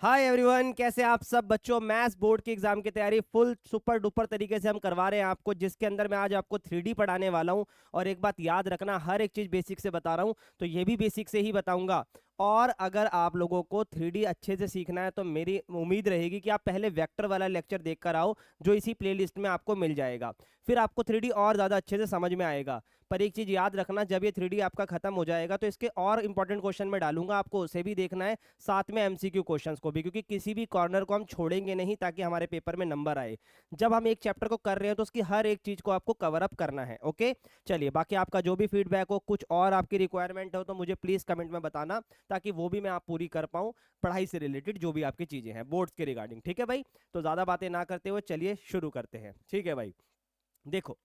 Hi everyone, कैसे आप सब बच्चों। मैथ्स बोर्ड की एग्जाम की तैयारी फुल सुपर डुपर तरीके से हम करवा रहे हैं आपको, जिसके अंदर मैं आज आपको 3D पढ़ाने वाला हूं। और एक बात याद रखना, हर एक चीज बेसिक से बता रहा हूं, तो ये भी बेसिक से ही बताऊंगा। और अगर आप लोगों को 3D अच्छे से सीखना है तो मेरी उम्मीद रहेगी कि आप पहले वेक्टर वाला लेक्चर देख कर आओ, जो इसी प्लेलिस्ट में आपको मिल जाएगा। फिर आपको 3D और ज़्यादा अच्छे से समझ में आएगा। पर एक चीज़ याद रखना, जब ये 3D आपका खत्म हो जाएगा तो इसके और इंपॉर्टेंट क्वेश्चन में डालूंगा, आपको उसे भी देखना है, साथ में एमसीक्यू क्वेश्चंस को भी, क्योंकि किसी भी कॉर्नर को हम छोड़ेंगे नहीं ताकि हमारे पेपर में नंबर आए। जब हम एक चैप्टर को कर रहे हैं तो उसकी हर एक चीज़ को आपको कवर अप करना है। ओके, चलिए, बाकी आपका जो भी फीडबैक हो, कुछ और आपकी रिक्वायरमेंट हो तो मुझे प्लीज़ कमेंट में बताना, ताकि वो भी मैं आप पूरी कर पाऊँ, पढ़ाई से रिलेटेड जो भी आपकी चीज़ें हैं बोर्ड्स के रिगार्डिंग। ठीक है भाई, तो ज़्यादा बातें ना करते हुए चलिए शुरू करते हैं। ठीक है भाई, देखो,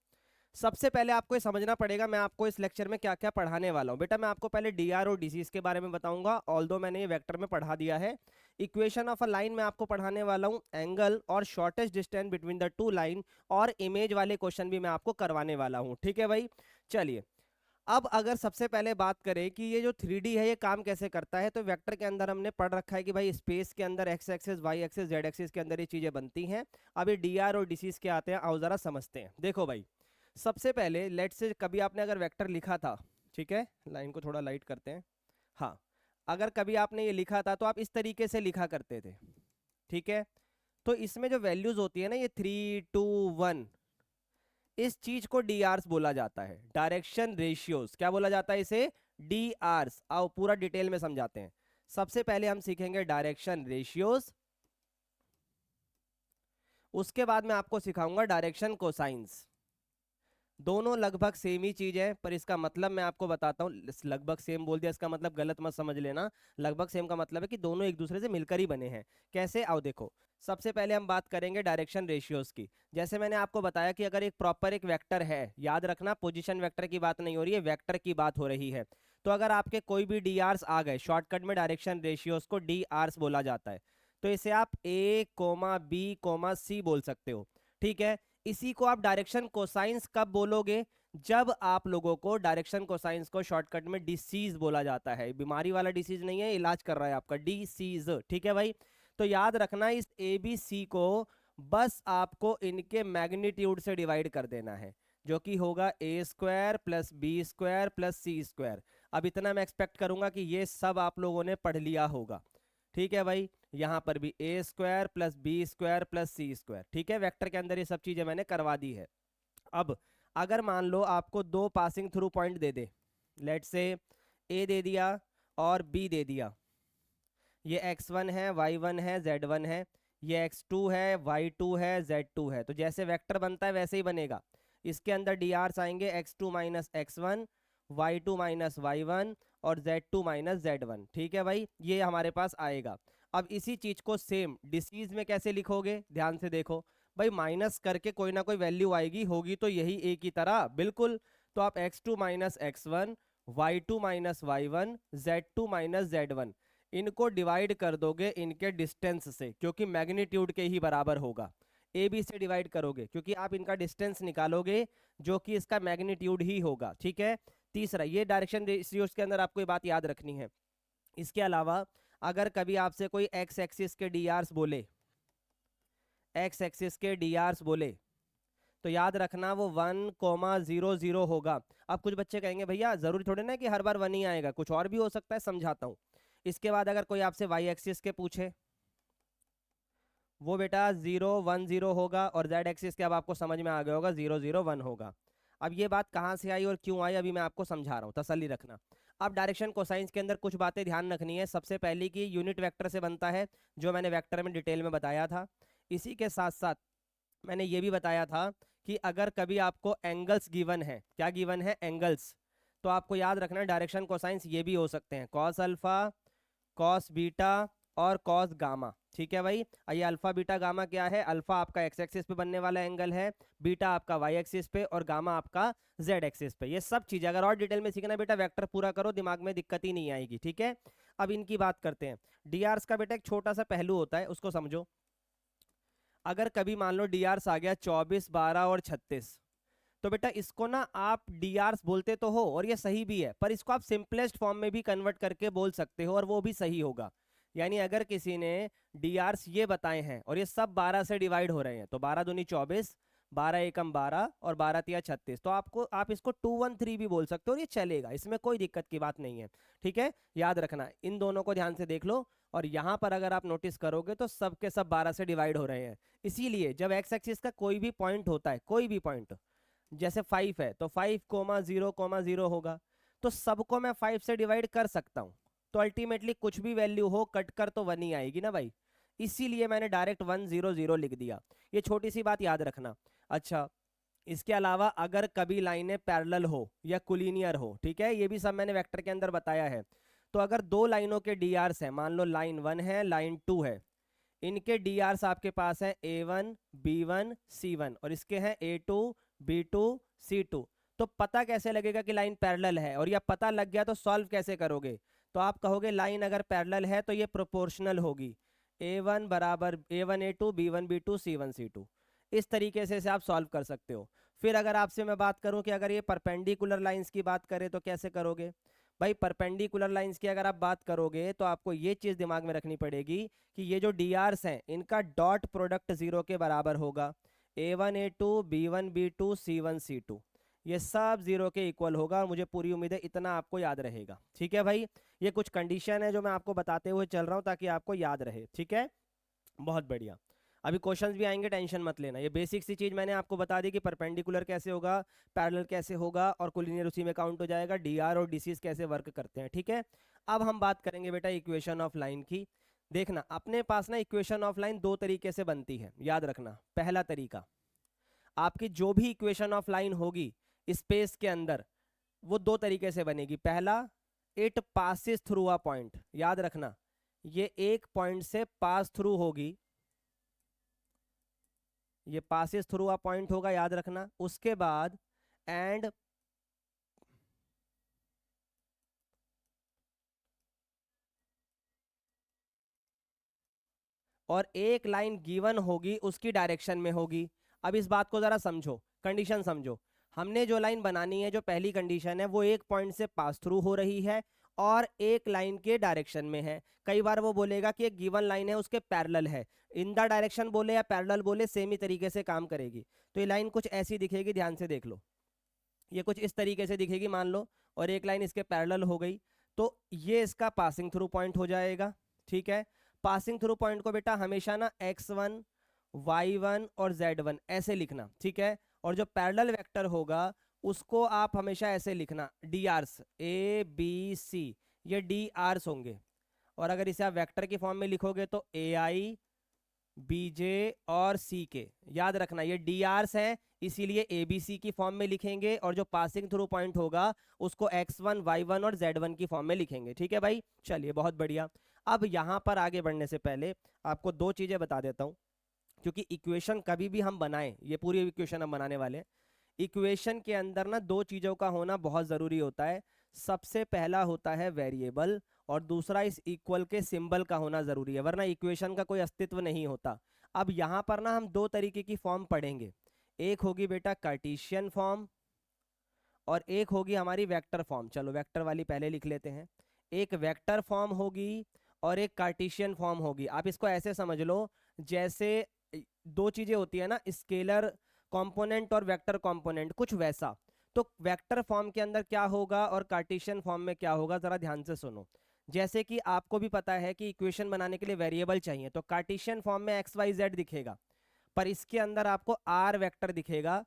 सबसे पहले आपको ये समझना पड़ेगा मैं आपको इस लेक्चर में क्या क्या पढ़ाने वाला हूँ। बेटा मैं आपको पहले डीआर और डीसीज के बारे में बताऊंगा, ऑल्दो मैंने ये वेक्टर में पढ़ा दिया है। इक्वेशन ऑफ अ लाइन में आपको पढ़ाने वाला हूँ, एंगल और shortest distance between the two line, और इमेज वाले क्वेश्चन भी मैं आपको करवाने वाला हूँ। ठीक है भाई, चलिए। अब अगर सबसे पहले बात करें कि ये जो 3D है ये काम कैसे करता है, तो वेक्टर के अंदर हमने पढ़ रखा है कि भाई स्पेस के अंदर X axis, Y axis, Z axis के अंदर ये चीजें बनती हैं। अब ये डीआर और डीसीज के आते हैं, आओ जरा समझते हैं। देखो भाई, सबसे पहले लेट से कभी आपने अगर वेक्टर लिखा था, ठीक है, लाइन को थोड़ा लाइट करते हैं। हाँ, अगर कभी आपने ये लिखा था तो आप इस तरीके से लिखा करते थे। ठीक है, तो इसमें जो वैल्यूज होती है ना, ये 3, 2, 1, इस चीज को डी आर्स बोला जाता है, डायरेक्शन रेशियोज। क्या बोला जाता है इसे? D Rs. आओ पूरा डिटेल में समझाते हैं। सबसे पहले हम सीखेंगे डायरेक्शन रेशियोज, उसके बाद मैं आपको सिखाऊंगा डायरेक्शन कोसाइंस। दोनों लगभग सेम ही चीज है, पर इसका मतलब मैं आपको बताता हूँ। लगभग सेम बोल दिया, इसका मतलब गलत मत समझ लेना। लगभग सेम का मतलब है कि दोनों एक दूसरे से मिलकर ही बने हैं। कैसे? आओ देखो, सबसे पहले हम बात करेंगे डायरेक्शन रेशियोज की। जैसे मैंने आपको बताया कि अगर एक प्रॉपर एक वेक्टर है, याद रखना पोजीशन वेक्टर की बात नहीं हो रही है, वेक्टर की बात हो रही है। तो अगर आपके कोई भी डी आर्स आ गए, शॉर्टकट में डायरेक्शन रेशियोज को डी आर्स बोला जाता है, तो इसे आप ए कोमा बी कोमा सी बोल सकते हो। ठीक है, इसी को आप डायरेक्शन कोसाइंस कब बोलोगे? जब आप लोगों को डायरेक्शन कोसाइंस को शॉर्टकट में डिसीज बोला जाता है। बीमारी वाला डिसीज नहीं है, इलाज कर रहा है आपका, डिसीज। ठीक है भाई, तो याद रखना इस ए बी सी को बस आपको इनके मैग्नीट्यूड से डिवाइड कर देना है, जो कि होगा A square plus B square plus C square. अब इतना मैं एक्सपेक्ट करूंगा कि ये सब आप लोगों ने पढ़ लिया होगा। ठीक है भाई, यहां पर भी A square plus B square plus C square. ठीक है, वेक्टर के अंदर ये सब चीजें मैंने करवा दी है। अब अगर मान लो आपको दो पासिंग थ्रू पॉइंट दे दे, लेट से ए दे दिया और बी दे दिया, ये x1 है, y1 है, z1 है, ये x2 है, y2 है, z2 है। तो जैसे वेक्टर बनता है वैसे ही बनेगा। इसके अंदर डी आर्स आएंगे x2 minus x1, y2 minus y1 और z2 माइनस z1। ठीक है भाई, ये हमारे पास आएगा। अब इसी चीज को सेम डिसीज में कैसे लिखोगे, ध्यान से देखो भाई, माइनस करके कोई ना कोई वैल्यू आएगी, होगी तो यही ए की तरह बिल्कुल। तो आप x2 minus x1, y2 minus y1, z2 minus z1, इनको डिवाइड कर दोगे इनके डिस्टेंस से, क्योंकि मैग्नीट्यूड के ही बराबर होगा। ए बी से डिवाइड करोगे क्योंकि आप इनका डिस्टेंस निकालोगे, जो कि इसका मैग्नीट्यूड ही होगा। ठीक है, तीसरा, ये डायरेक्शन रेशियोज के अंदर आपको ये बात याद रखनी है। इसके अलावा अगर कभी आपसे कोई एक्स एक्सिस के डी आर्स बोले, एक्स एक्सिस के डी आर्स बोले, तो याद रखना वो 1,0,0 होगा। अब कुछ बच्चे कहेंगे भैया जरूरी थोड़ी ना कि हर बार 1 ही आएगा, कुछ और भी हो सकता है, समझाता हूँ। इसके बाद अगर कोई आपसे वाई एक्सिस के पूछे, वो बेटा 0, 1, 0 होगा, और जेड एक्सिस के अब आपको समझ में आ गया होगा 0, 0, 1 होगा। अब ये बात कहाँ से आई और क्यों आई, अभी मैं आपको समझा रहा हूँ, तसल्ली रखना। अब डायरेक्शन कोसाइंस के अंदर कुछ बातें ध्यान रखनी है। सबसे पहली की यूनिट वेक्टर से बनता है, जो मैंने वेक्टर में डिटेल में बताया था। इसी के साथ साथ मैंने ये भी बताया था कि अगर कभी आपको एंगल्स गिवन है, क्या गिवन है? एंगल्स, तो आपको याद रखना डायरेक्शन कोसाइंस ये भी हो सकते हैं, कॉस अल्फा, कॉस बीटा और कॉस गामा। ठीक है भाई, ये अल्फा बीटा गामा क्या है? अल्फा आपका एक्स एक्सिस पे बनने वाला एंगल है, बीटा आपका वाई एक्सिस पे, और गामा आपका जेड एक्सिस पे। ये सब चीजें अगर और डिटेल में सीखना बेटा, वेक्टर पूरा करो, दिमाग में दिक्कत ही नहीं आएगी। ठीक है, अब इनकी बात करते हैं। डीआरस का बेटा एक छोटा सा पहलू होता है, उसको समझो। अगर कभी मान लो डीआरस आ गया 24, 12 और 36, तो बेटा इसको ना आप डीआरस बोलते तो हो, और ये सही भी है, पर इसको आप सिंपलेस्ट फॉर्म में भी कन्वर्ट करके बोल सकते हो और वो भी सही होगा। यानी अगर किसी ने डीआरस ये बताए हैं और ये सब 12 से डिवाइड हो रहे हैं, तो 12 दूनी 24, 12 एकम 12 और 12 तिया 36, तो आप इसको 213 भी बोल सकते हो और ये चलेगा, इसमें कोई दिक्कत की बात नहीं है। ठीक है, याद रखना, इन दोनों को ध्यान से देख लो। और यहाँ पर अगर आप नोटिस करोगे तो सब के सब 12 से डिवाइड हो रहे हैं। इसीलिए जब एक्स एक्सिस का कोई भी पॉइंट होता है, कोई भी पॉइंट, जैसे 5 है तो 5,0,0 होगा, तो सबको मैं 5 से डिवाइड कर सकता हूँ, तो अल्टीमेटली कुछ भी वैल्यू हो कट कर तो 1 ही आएगी ना भाई। इसीलिए मैंने डायरेक्ट 1,0,0 लिख दिया, ये छोटी सी बात याद रखना। अच्छा, इसके अलावा अगर कभी लाइनें पैरेलल हो या कोलिनियर हो, ठीक है, ये भी सब मैंने वेक्टर के अंदर बताया है। तो अगर दो लाइनों के डीआरस हैं, मान लो लाइन 1 है लाइन 2 है, इनके डीआरस आपके पास है A1 B1 C1 और इसके हैं A2 B2 C2, तो पता कैसे लगेगा कि लाइन पैरेलल है? और या पता लग गया तो सॉल्व कैसे करोगे? तो आप कहोगे लाइन अगर पैरेलल है तो ये प्रोपोर्शनल होगी, A1 बराबर A1 A2 B1 B2 C1 C2। इस तरीके से आप सॉल्व कर सकते हो। फिर अगर आपसे मैं बात करूं कि अगर ये परपेंडिकुलर लाइंस की बात करें तो कैसे करोगे? भाई परपेंडिकुलर लाइंस की अगर आप बात करोगे तो आपको ये चीज दिमाग में रखनी पड़ेगी कि ये जो डीआरस हैं इनका डॉट प्रोडक्ट 0 के बराबर होगा। A1 A2 B1 B2 C1 C2 ये सब 0 के इक्वल होगा, और मुझे पूरी उम्मीद है इतना आपको याद रहेगा। ठीक है भाई, ये कुछ कंडीशन है जो मैं आपको बताते हुए चल रहा हूँ ताकि आपको याद रहे। ठीक है, बहुत बढ़िया। अभी क्वेश्चंस भी आएंगे, टेंशन मत लेना। ये बेसिक सी चीज मैंने आपको बता दी कि परपेंडिकुलर कैसे होगा, पैरेलल कैसे होगा और कोलिनियर उसी में काउंट हो जाएगा, डीआर और डीसीज कैसे वर्क करते हैं। ठीक है, अब हम बात करेंगे बेटा इक्वेशन ऑफ लाइन की। देखना अपने पास ना इक्वेशन ऑफ लाइन दो तरीके से बनती है, याद रखना। पहला तरीका, आपकी जो भी इक्वेशन ऑफ लाइन होगी स्पेस के अंदर, वो दो तरीके से बनेगी। पहला, it passes through a point, याद रखना ये एक पॉइंट से पास थ्रू होगी, ये पासिस थ्रू अ पॉइंट होगा, याद रखना। उसके बाद एंड और एक लाइन गिवन होगी उसकी डायरेक्शन में होगी। अब इस बात को जरा समझो, कंडीशन समझो। हमने जो लाइन बनानी है, जो पहली कंडीशन है, वो एक पॉइंट से पास थ्रू हो रही है और एक लाइन के डायरेक्शन में है। कई बार वो बोलेगा कि एक गिवन लाइन है उसके पैरेलल है, इन द डायरेक्शन बोले या पैरेलल बोले सेम ही तरीके से काम करेगी। तो ये लाइन कुछ ऐसी दिखेगी, ध्यान से देख लो, ये कुछ इस तरीके से दिखेगी मान लो, और एक लाइन इसके पैरेलल हो गई, तो ये इसका पासिंग थ्रू पॉइंट हो जाएगा। ठीक है, पासिंग थ्रू पॉइंट को बेटा हमेशा ना x1 y1 और z1 ऐसे लिखना। ठीक है, और जो पैरेलल वेक्टर होगा उसको आप हमेशा ऐसे लिखना, drs a b c, ये drs होंगे। और अगर इसे आप वेक्टर की फॉर्म में लिखोगे तो ai bj और ck, याद रखना ये drs है, इसीलिए abc की फॉर्म में लिखेंगे, और जो पासिंग थ्रू पॉइंट होगा उसको x1 y1 और z1 की फॉर्म में लिखेंगे। ठीक है भाई, चलिए बहुत बढ़िया। अब यहाँ पर आगे बढ़ने से पहले आपको दो चीजें बता देता हूँ, क्योंकि इक्वेशन कभी भी हम बनाएं, ये पूरी इक्वेशन हम बनाने वाले हैं, इक्वेशन के अंदर ना दो चीजों का होना बहुत जरूरी होता है। सबसे पहला होता है वेरिएबल, और दूसरा इस इक्वल के सिंबल का होना जरूरी है, वरना इक्वेशन का कोई अस्तित्व नहीं होता। अब यहाँ पर ना हम दो तरीके की फॉर्म पढ़ेंगे, एक होगी बेटा कार्टेशियन फॉर्म और एक होगी हमारी वेक्टर फॉर्म। चलो वेक्टर वाली पहले लिख लेते हैं। एक वेक्टर फॉर्म होगी और एक कार्टेशियन फॉर्म होगी। आप इसको ऐसे समझ लो जैसे दो चीजें होती है ना, स्केलर कंपोनेंट और वेक्टर कंपोनेंट, कुछ वैसा। तो वेक्टर फॉर्म के अंदर क्या होगा और कार्टेशियन फॉर्म में क्या होगा, जरा ध्यान से सुनो। जैसे कि आपको भी पता है कि इक्वेशन बनाने के लिए वेरिएबल चाहिए, तो कार्टेशियन फॉर्म में एक्स वाई जेड दिखेगा, पर इसके अंदर आपको आर वेक्टर दिखेगा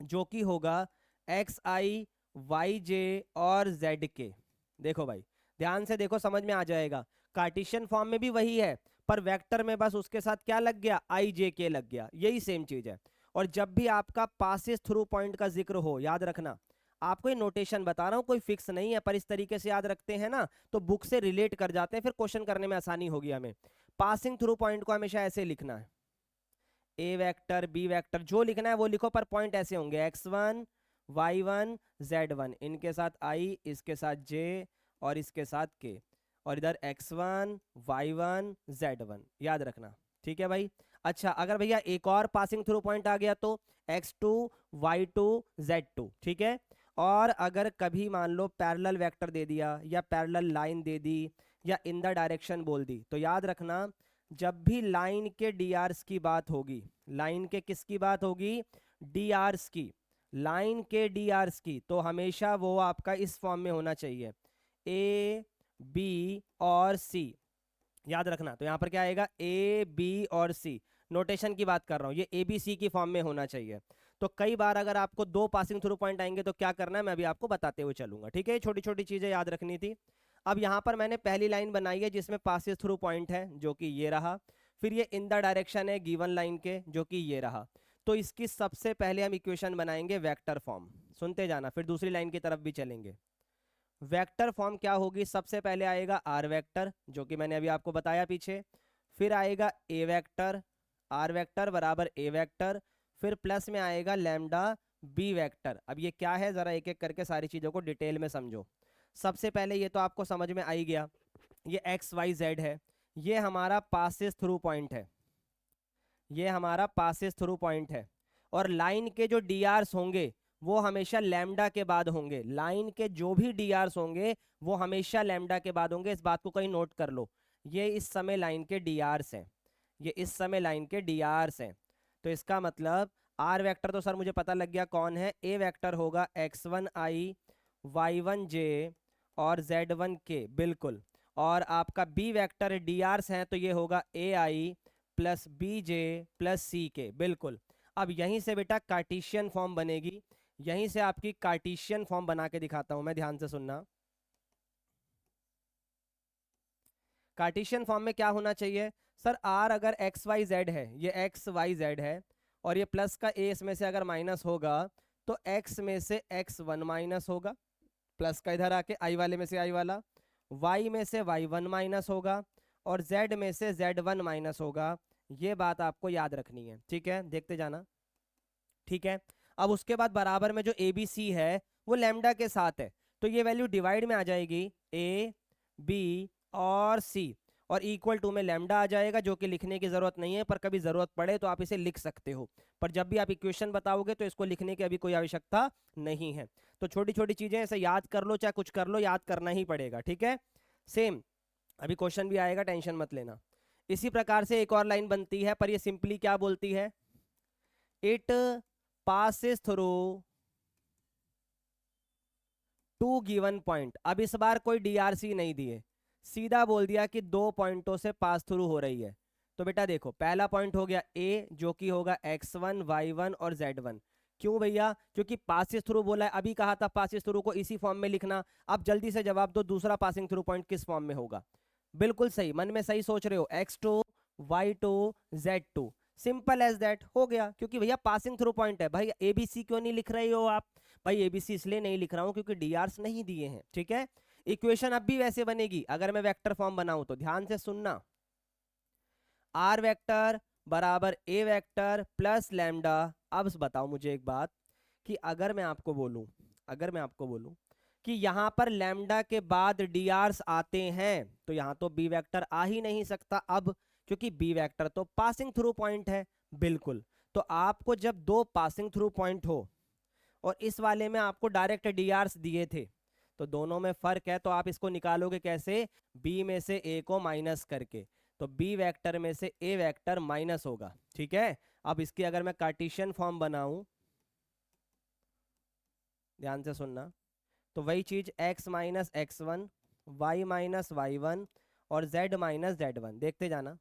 जो कि होगा एक्स आई वाई जे और जेड के। देखो भाई ध्यान से देखो, समझ में आ जाएगा। कार्टेशियन फॉर्म में भी वही है, पर वेक्टर में बस उसके साथ क्या लग गया, आई जे के लग गया, यही सेम चीज है। और जब भी आपका पासिस थ्रू पॉइंट का जिक्र हो, याद रखना, आपको ये नोटेशन बता रहा हूं, कोई फिक्स नहीं है, पर इस तरीके से याद रखते हैं ना तो बुक से रिलेट कर जाते हैं, फिर क्वेश्चन करने में आसानी होगी हमें। पासिंग थ्रू पॉइंट को हमेशा ऐसे लिखना है, ए वेक्टर बी वेक्टर जो लिखना है वो लिखो, पर पॉइंट ऐसे होंगे x1 y1 z1, इनके साथ i, इसके साथ j और इसके साथ k, और इधर x1 y1 z1, याद रखना। ठीक है भाई। अच्छा अगर भैया एक और पासिंग थ्रू पॉइंट आ गया तो x2 y2 z2। ठीक है, और अगर कभी मान लो पैरेलल वेक्टर दे दिया या पैरेलल लाइन दे दी, या इन द डायरेक्शन बोल दी, तो याद रखना जब भी लाइन के डीआरस की बात होगी, लाइन के किसकी बात होगी, डीआरस की, लाइन के डीआरस की, तो हमेशा वो आपका इस फॉर्म में होना चाहिए, ए बी और सी। याद रखना, तो यहां पर क्या आएगा, ए बी और सी, नोटेशन की बात कर रहा हूं, ये ए बी सी की फॉर्म में होना चाहिए। तो कई बार अगर आपको दो पासिंग थ्रू पॉइंट आएंगे तो क्या करना है मैं अभी आपको बताते हुए चलूंगा, ठीक है, छोटी छोटी चीजें याद रखनी थी। अब यहां पर मैंने पहली लाइन बनाई है जिसमें पासिस थ्रू पॉइंट है जो कि ये रहा, फिर ये इन द डायरेक्शन है गिवन लाइन के जो कि ये रहा। तो इसकी सबसे पहले हम इक्वेशन बनाएंगे वेक्टर फॉर्म, सुनते जाना, फिर दूसरी लाइन की तरफ भी चलेंगे। वेक्टर फॉर्म क्या होगी, सबसे पहले आएगा आर वेक्टर जो कि मैंने अभी आपको बताया पीछे, फिर आएगा ए वेक्टर, आर वेक्टर बराबर ए वेक्टर, फिर प्लस में आएगा लैम्डा बी वेक्टर। अब ये क्या है जरा एक एक करके सारी चीजों को डिटेल में समझो। सबसे पहले ये तो आपको समझ में आ ही गया, ये एक्स वाई जेड है, ये हमारा पासिस थ्रू पॉइंट है, ये हमारा पासिस थ्रू पॉइंट है, और लाइन के जो डीआरस होंगे वो हमेशा लैम्डा के बाद होंगे, लाइन के जो भी डीआरस होंगे वो हमेशा लैम्डा के बाद होंगे, इस बात को कहीं नोट कर लो। ये इस समय लाइन के डीआरस हैं, ये इस समय लाइन के डीआरस हैं। तो इसका मतलब आर वेक्टर तो सर मुझे पता लग गया कौन है, ए वेक्टर होगा x1i y1j और z1k, बिल्कुल। और आपका बी वेक्टर डीआरस हैं तो ये होगा ai plus B J plus C K, बिल्कुल। अब यहीं से बेटा कार्टेशियन फॉर्म बनेगी, यहीं से आपकी कार्टेशियन फॉर्म बना के दिखाता हूं मैं, ध्यान से सुनना। कार्टेशियन फॉर्म में क्या होना चाहिए सर, आर अगर एक्स वाई जेड है, ये एक्स वाई जेड है, और ये प्लस का ए इसमें से अगर माइनस होगा तो एक्स में से x1 माइनस होगा, प्लस का इधर आके आई वाले में से आई वाला, y में से y1 माइनस होगा, और z में से z1 माइनस होगा। ये बात आपको याद रखनी है, ठीक है, देखते जाना, ठीक है। अब उसके बाद बराबर में जो ए बी सी है वो लैम्डा के साथ है, तो ये वैल्यू डिवाइड में आ जाएगी, ए बी और सी, और इक्वल टू में लैम्डा आ जाएगा, जो कि लिखने की जरूरत नहीं है, पर कभी जरूरत पड़े तो आप इसे लिख सकते हो, पर जब भी आप इक्वेशन बताओगे तो इसको लिखने की अभी कोई आवश्यकता नहीं है। तो छोटी छोटी चीजें ऐसे याद कर लो, चाहे कुछ कर लो, याद करना ही पड़ेगा, ठीक है। सेम अभी क्वेश्चन भी आएगा, टेंशन मत लेना। इसी प्रकार से एक और लाइन बनती है, पर ये सिंपली क्या बोलती है, it passes through two given point. अब इस बार कोई डीआरसी नहीं दिए, सीधा बोल दिया कि दो पॉइंटों से पास थ्रू हो रही है। तो बेटा देखो, पहला पॉइंट हो गया ए जो कि होगा x1 y1 और z1। क्यों भैया, क्योंकि पासिस थ्रू बोला है, अभी कहा था पासिस थ्रू को इसी फॉर्म में लिखना। अब जल्दी से जवाब दो, दूसरा पासिंग थ्रू पॉइंट किस फॉर्म में होगा। बिल्कुल सही, मन में सही सोच रहे हो, x2 y2 z2, simple as that, हो गया। क्योंकि भैया पासिंग थ्रू पॉइंट है, भाई एबीसी क्यों नहीं लिख रहे हो आप, भाई एबीसी इसलिए नहीं लिख रहा हूं क्योंकि डीआरस नहीं दिए हैं, ठीक है। इक्वेशन अब भी वैसे बनेगी अगर मैं वेक्टर फॉर्म बनाऊं तो, ध्यान से सुनना, आर वेक्टर बराबर ए वेक्टर प्लस लैम्डा। अब बताओ मुझे एक बात, कि अगर मैं आपको बोलूं, अगर मैं आपको बोलूं कि यहां पर लैम्डा के बाद डीआरस आते हैं, तो यहां तो बी वेक्टर आ ही नहीं सकता अब, क्योंकि बी वेक्टर तो पासिंग थ्रू पॉइंट है, बिल्कुल। तो आपको जब दो पासिंग थ्रू पॉइंट हो और इस वाले में आपको डायरेक्ट डीआरस दिए थे, तो दोनों में फर्क है, तो आप इसको निकालोगे कैसे, बी में से ए को माइनस करके, तो बी वेक्टर में से ए वेक्टर माइनस होगा, ठीक है। अब इसकी अगर मैं कार्टेशियन फॉर्म बनाऊं, ध्यान से सुनना, तो वही चीज x minus x1, y minus y1 और z माइनस z1, देखते जाना।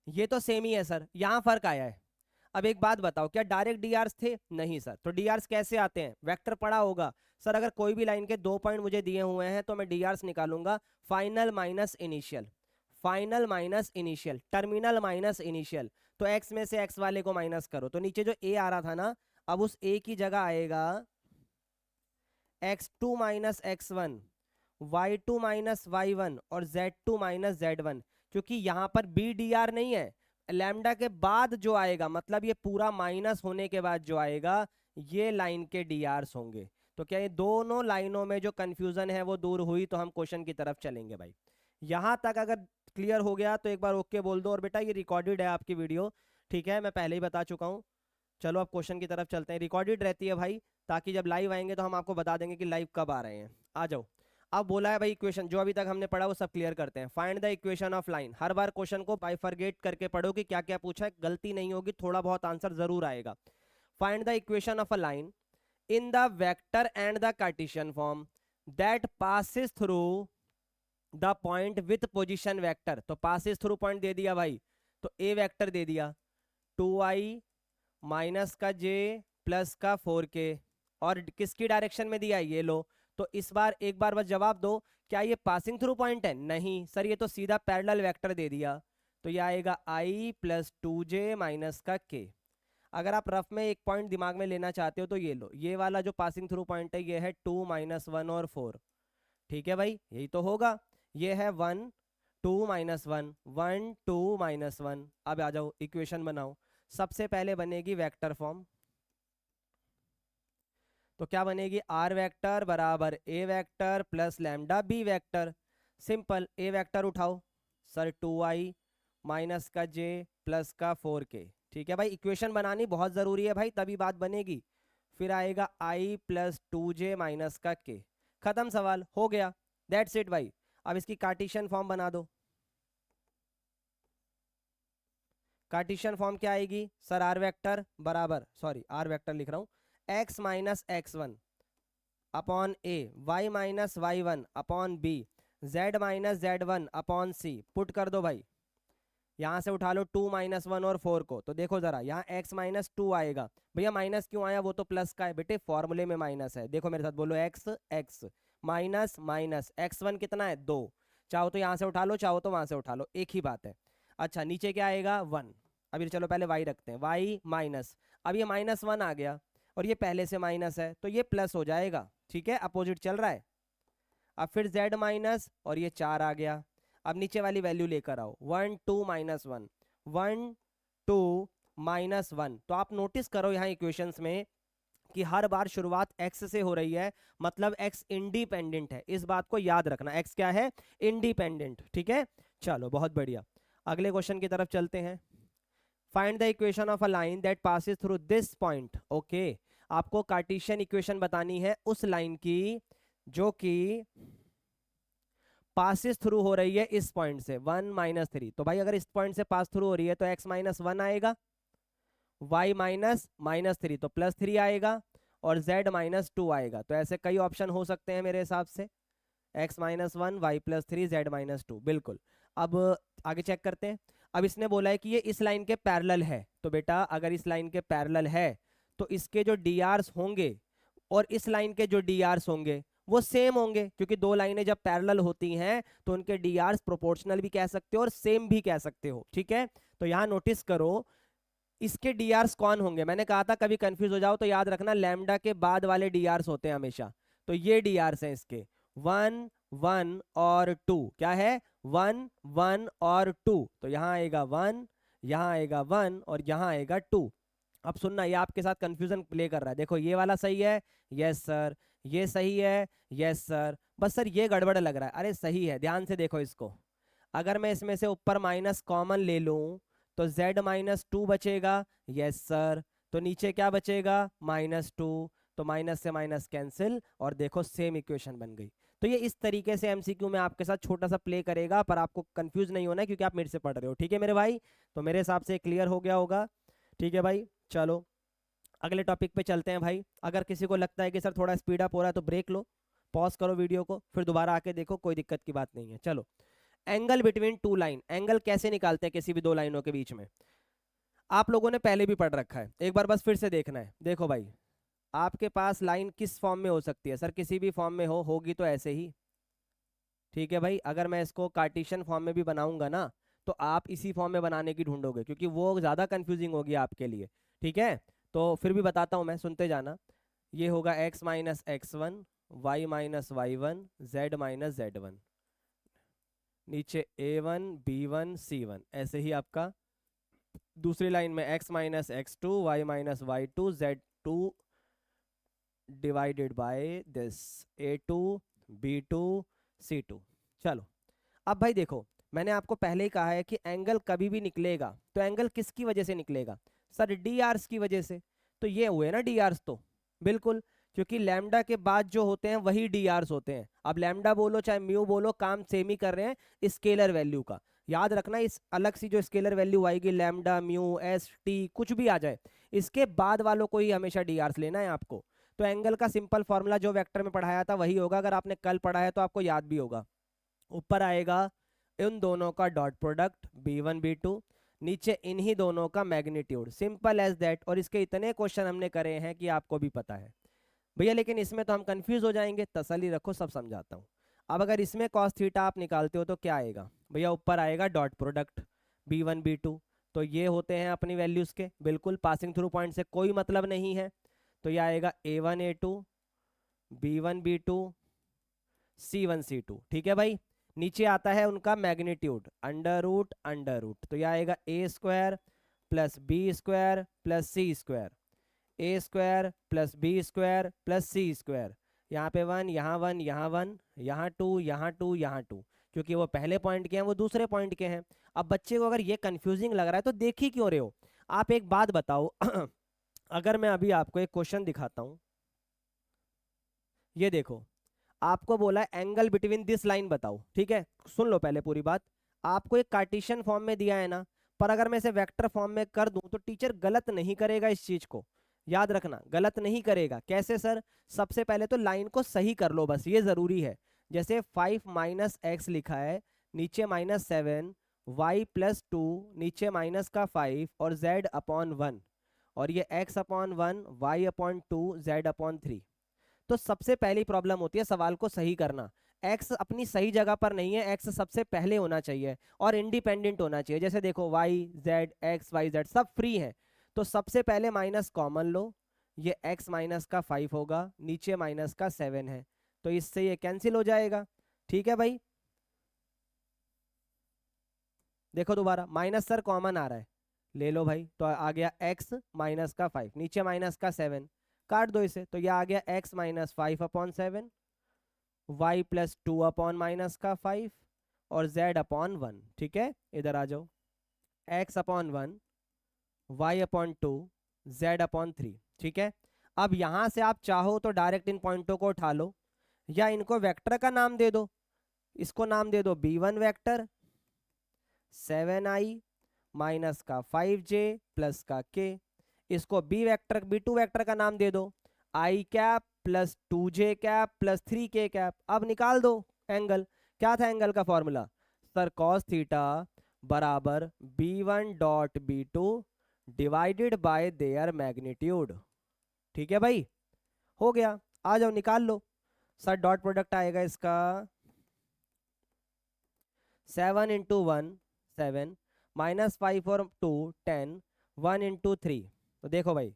ये तो सेम ही है सर, यहां फर्क आया है। अब एक बात बताओ, क्या डायरेक्ट डीआरस थे, नहीं सर, तो डीआरस कैसे आते हैं, वेक्टर पड़ा होगा। सर अगर कोई भी लाइन के दो पॉइंट मुझे दिए हुए हैं तो मैं डीआरस निकालूंगा, final minus initial, final minus initial, terminal minus initial. तो x में से x वाले को माइनस करो, तो नीचे जो a आ रहा था ना, अब उस a की जगह आएगा x2 minus x1, y2 minus y1 और z2 माइनस z1, क्योंकि यहां पर बी डी आर नहीं है, लैम्डा के बाद जो आएगा, मतलब ये पूरा माइनस होने के बाद जो आएगा, ये लाइन के डी आर्स होंगे। तो क्या ये दोनों लाइनों में जो कंफ्यूजन है वो दूर हुई, तो हम क्वेश्चन की तरफ चलेंगे भाई। यहां तक अगर क्लियर हो गया तो एक बार ओके बोल दो, और बेटा ये रिकॉर्डेड है आपकी वीडियो, ठीक है, मैं पहले ही बता चुका हूं। चलो अब क्वेश्चन की तरफ चलते हैं, रिकॉर्डेड रहती है भाई, ताकि जब लाइव आएंगे तो हम आपको बता देंगे कि लाइव कब आ रहे हैं। आ जाओ, अब बोला है भाई इक्वेशन जो अभी तक हमने पढ़ा वो सब क्लियर करते हैं। Find the equation of line. Her bar question को बाइफरगेट करके पढ़ो कि क्या क्या पूछा है, गलती नहीं होगी, थोड़ा बहुत आंसर जरूर आएगा। Find the equation of a line in the vector and the Cartesian form that passes through the point with position vector. तो पासिस थ्रू पॉइंट दे दिया भाई, तो ए वेक्टर दे दिया 2i माइनस का j प्लस का 4k, और किसकी डायरेक्शन में दिया ये लो। तो इस बार एक बार बस जवाब दो, क्या ये पासिंग थ्रू पॉइंट है? नहीं सर, ये तो सीधा पैरेलल वेक्टर दे दिया। तो ये आएगा i प्लस 2j माइनस का k। अगर आप रफ में एक पॉइंट दिमाग में लेना चाहते हो तो ये लो, ये वाला जो पासिंग थ्रू पॉइंट है ये है 2 माइनस 1 और 4। ठीक है भाई, यही तो होगा। ये है 1 2 माइनस 1 1 2 माइनस 1। अब आ जाओ इक्वेशन बनाओ। सबसे पहले बनेगी वेक्टर फॉर्म, तो क्या बनेगी? आर वेक्टर बराबर A vector plus lambda B vector. Simple, A vector उठाओ सर 2i माइनस का j प्लस का 4k। ठीक है भाई, इक्वेशन बनानी बहुत जरूरी है भाई, तभी बात बनेगी। फिर आएगा i प्लस 2j माइनस का k। खत्म, सवाल हो गया, दैट्स इट भाई। अब इसकी कार्टेशियन फॉर्म बना दो। कार्टेशियन फॉर्म क्या आएगी सर? आर वेक्टर बराबर, सॉरी आर वेक्टर लिख रहा हूं, x minus x1 upon a, y minus y1 upon b, z minus z1 upon c. Put कर दो भाई, यहां से उठा लो 2 माइनस 1 और 4 को। तो देखो जरा, यहाँ x माइनस 2 आएगा। भैया माइनस क्यों आया? वो तो प्लस का है बेटे, फॉर्मूले में माइनस है। देखो मेरे साथ बोलो, x x minus minus x1 कितना है? 2। चाहो तो यहाँ से उठा लो, चाहो तो वहां से उठा लो, एक ही बात है। अच्छा, नीचे क्या आएगा? 1। अभी चलो पहले y रखते हैं, y माइनस, अब ये माइनस 1 आ गया और ये पहले से माइनस है तो ये प्लस हो जाएगा। ठीक है, अपोजिट चल रहा है। अब फिर z माइनस और ये 4 आ गया। अब नीचे वाली वैल्यू लेकर आओ, 1 2 माइनस 1 1 2 माइनस 1। तो आप नोटिस करो यहाँ इक्वेशंस में कि हर बार शुरुआत x से हो रही है, मतलब x इंडिपेंडेंट है। इस बात को याद रखना, x क्या है? इंडिपेंडेंट। ठीक है, चलो बहुत बढ़िया, अगले क्वेश्चन की तरफ चलते हैं। Find the equation of a line that passes through this point. Okay, आपको कार्टेशियन इक्वेशन बतानी है उस लाइन की जो कि पासिस थ्रू हो रही है इस पॉइंट से 1 माइनस 3। तो भाई अगर इस पॉइंट से पास थ्रू हो रही है तो x माइनस 1 आएगा, y माइनस माइनस 3 तो प्लस 3 आएगा, और z माइनस 2 आएगा। तो ऐसे कई ऑप्शन हो सकते हैं मेरे हिसाब से, x minus 1 y plus 3 z minus 2, बिल्कुल। अब आगे चेक करते हैं। अब इसने बोला है कि ये इस लाइन के पैरेलल है, तो बेटा अगर इस लाइन के पैरेलल है तो इसके जो डी होंगे और इस लाइन के जो डी होंगे वो सेम होंगे, क्योंकि दो लाइनें जब पैरेलल होती हैं तो उनके डी प्रोपोर्शनल भी कह सकते हो और सेम भी कह सकते हो। ठीक है, तो यहां नोटिस करो इसके डी कौन होंगे। मैंने कहा था कभी कंफ्यूज हो जाओ तो याद रखना, लैम्डा के बाद वाले डी होते हैं हमेशा। तो ये डी हैं इसके 1 1 और 2। क्या है? 1 1 और 2। तो यहाँ आएगा 1, यहाँ आएगा 1 और यहाँ आएगा 2। अब सुनना, ये आपके साथ कंफ्यूजन प्ले कर रहा है। देखो ये वाला सही है, यस सर, ये सही है, यस सर, बस सर ये गड़बड़ लग रहा है। अरे सही है, ध्यान से देखो इसको। अगर मैं इसमें से ऊपर माइनस कॉमन ले लूं तो z माइनस 2 बचेगा, यस सर। तो नीचे क्या बचेगा? माइनस 2। तो माइनस से माइनस कैंसिल और देखो सेम इक्वेशन बन गई। तो ये इस तरीके से एमसीक्यू में आपके साथ छोटा सा प्ले करेगा, पर आपको कंफ्यूज नहीं होना है क्योंकि आप मेरे से पढ़ रहे हो। ठीक है मेरे भाई, तो मेरे हिसाब से क्लियर हो गया होगा। ठीक है भाई, चलो अगले टॉपिक पे चलते हैं भाई। अगर किसी को लगता है कि सर थोड़ा स्पीड अप हो रहा है तो ब्रेक लो, पॉज करो वीडियो को, फिर दोबारा आके देखो, कोई दिक्कत की बात नहीं है। चलो, angle between two line. Angle कैसे निकालते हैं किसी भी दो लाइनों के बीच में? आप लोगों ने पहले भी पढ़ रखा है, एक बार बस फिर से देखना है। देखो भाई, आपके पास लाइन किस फॉर्म में हो सकती है? सर किसी भी फॉर्म में होगी तो ऐसे ही। ठीक है भाई, अगर मैं इसको कार्टेशियन फॉर्म में भी बनाऊंगा ना तो आप इसी फॉर्म में बनाने की ढूंढोगे, क्योंकि वो ज़्यादा कंफ्यूजिंग होगी आपके लिए। ठीक है, तो फिर भी बताता हूँ मैं, सुनते जाना। ये होगा x minus x1 y minus y1 z minus z1, नीचे a1 b1 c1, ऐसे ही आपका दूसरी लाइन में x minus x2 y minus y2 z2 divided by this a2 b2 c2। चलो अब भाई देखो, मैंने आपको पहले ही कहा है कि एंगल कभी भी निकलेगा तो एंगल किसकी वजह से निकलेगा? सर डी की वजह से। तो ये हुए ना डी तो बिल्कुल, क्योंकि लैम्डा के बाद जो होते हैं वही डी आर्स होते हैं। अब लैम्डा बोलो चाहे म्यू बोलो, काम सेम ही कर रहे हैं स्केलर वैल्यू का। याद रखना, इस अलग सी जो स्केलर वैल्यू आएगी लैम्डा म्यू एस टी कुछ भी आ जाए, इसके बाद वालों को ही हमेशा डी आर्स लेना है आपको। तो एंगल का सिंपल फॉर्मूला जो वेक्टर में पढ़ाया था वही होगा, अगर आपने कल पढ़ा है तो आपको याद भी होगा। ऊपर आएगा इन दोनों का डॉट प्रोडक्ट b1 b2, नीचे इन्हीं दोनों का मैग्नीट्यूड, सिंपल एज दैट। और इसके इतने क्वेश्चन हमने करे हैं कि आपको भी पता है भैया, लेकिन इसमें तो हम कंफ्यूज हो जाएंगे, तसल्ली रखो सब समझाता हूँ। अब अगर इसमें कॉस थीटा आप निकालते हो तो क्या आएगा भैया, ऊपर आएगा डॉट प्रोडक्ट b1 b2, तो ये होते हैं अपनी वैल्यूज के, बिल्कुल पासिंग थ्रू पॉइंट से कोई मतलब नहीं है। तो ये आएगा a1 a2 b1 b2 c1 c2, ठीक है भाई। नीचे आता है उनका मैग्नीट्यूड अंडर रूट, तो यह आएगा A square plus B square plus C square, A square plus B square plus C square. यहाँ पे 1 यहाँ 1 यहाँ 1 यहाँ 2 यहाँ 2 यहाँ 2, क्योंकि वो पहले पॉइंट के हैं वो दूसरे पॉइंट के हैं। अब बच्चे को अगर ये कंफ्यूजिंग लग रहा है तो देख ही क्यों रहे हो। आप एक बात बताओ अगर मैं अभी आपको एक क्वेश्चन दिखाता हूँ, ये देखो, आपको बोला एंगल बिटवीन दिस लाइन बताओ, ठीक है, सुन लो पहले पूरी बात। आपको एक कार्टेशियन फॉर्म में दिया है ना, पर अगर मैं इसे वेक्टर फॉर्म में कर दूं तो टीचर गलत नहीं करेगा इस चीज को, याद रखना गलत नहीं करेगा। कैसे सर? सबसे पहले तो लाइन को सही कर लो, बस ये जरूरी है। जैसे 5 माइनस एक्स लिखा है, नीचे -7, y प्लस 2, नीचे माइनस का 5 और z अपॉन 1, और ये x upon 1 y upon 2 z upon 3। तो सबसे पहली प्रॉब्लम होती है सवाल को सही करना। x अपनी सही जगह पर नहीं है, x सबसे पहले होना चाहिए और इंडिपेंडेंट होना चाहिए। जैसे देखो y z x y z सब फ्री है, तो सबसे पहले माइनस कॉमन लो, ये x माइनस का 5 होगा, नीचे माइनस का 7 है, तो इससे ये कैंसिल हो जाएगा। ठीक है भाई, देखो दोबारा माइनस सर कॉमन आ रहा है, ले लो भाई, तो आ गया x माइनस का 5, नीचे माइनस का 7, काट दो इसे, तो ये आ गया x minus 5 upon 7, y plus 2 upon minus का 5 और z अपॉन 1। ठीक है, इधर आ जाओ, x upon 1 y upon 2 z upon 3। ठीक है, अब यहां से आप चाहो तो डायरेक्ट इन पॉइंटों को उठा लो, या इनको वेक्टर का नाम दे दो। इसको नाम दे दो b1 वेक्टर, 7i माइनस का 5j प्लस का k। इसको बी वेक्टर b2 वेक्टर का नाम दे दो, i cap plus 2j cap plus 3k cap. अब निकाल दो एंगल। क्या था एंगल का फॉर्मूला? सर कॉस थीटा बराबर b1 dot b2 divided by there magnitude. ठीक है भाई, हो गया, आ जाओ निकाल लो। सर डॉट प्रोडक्ट आएगा इसका 7 इंटू 1 7 माइनस 5 और 2 10 1 इंटू 3। तो देखो भाई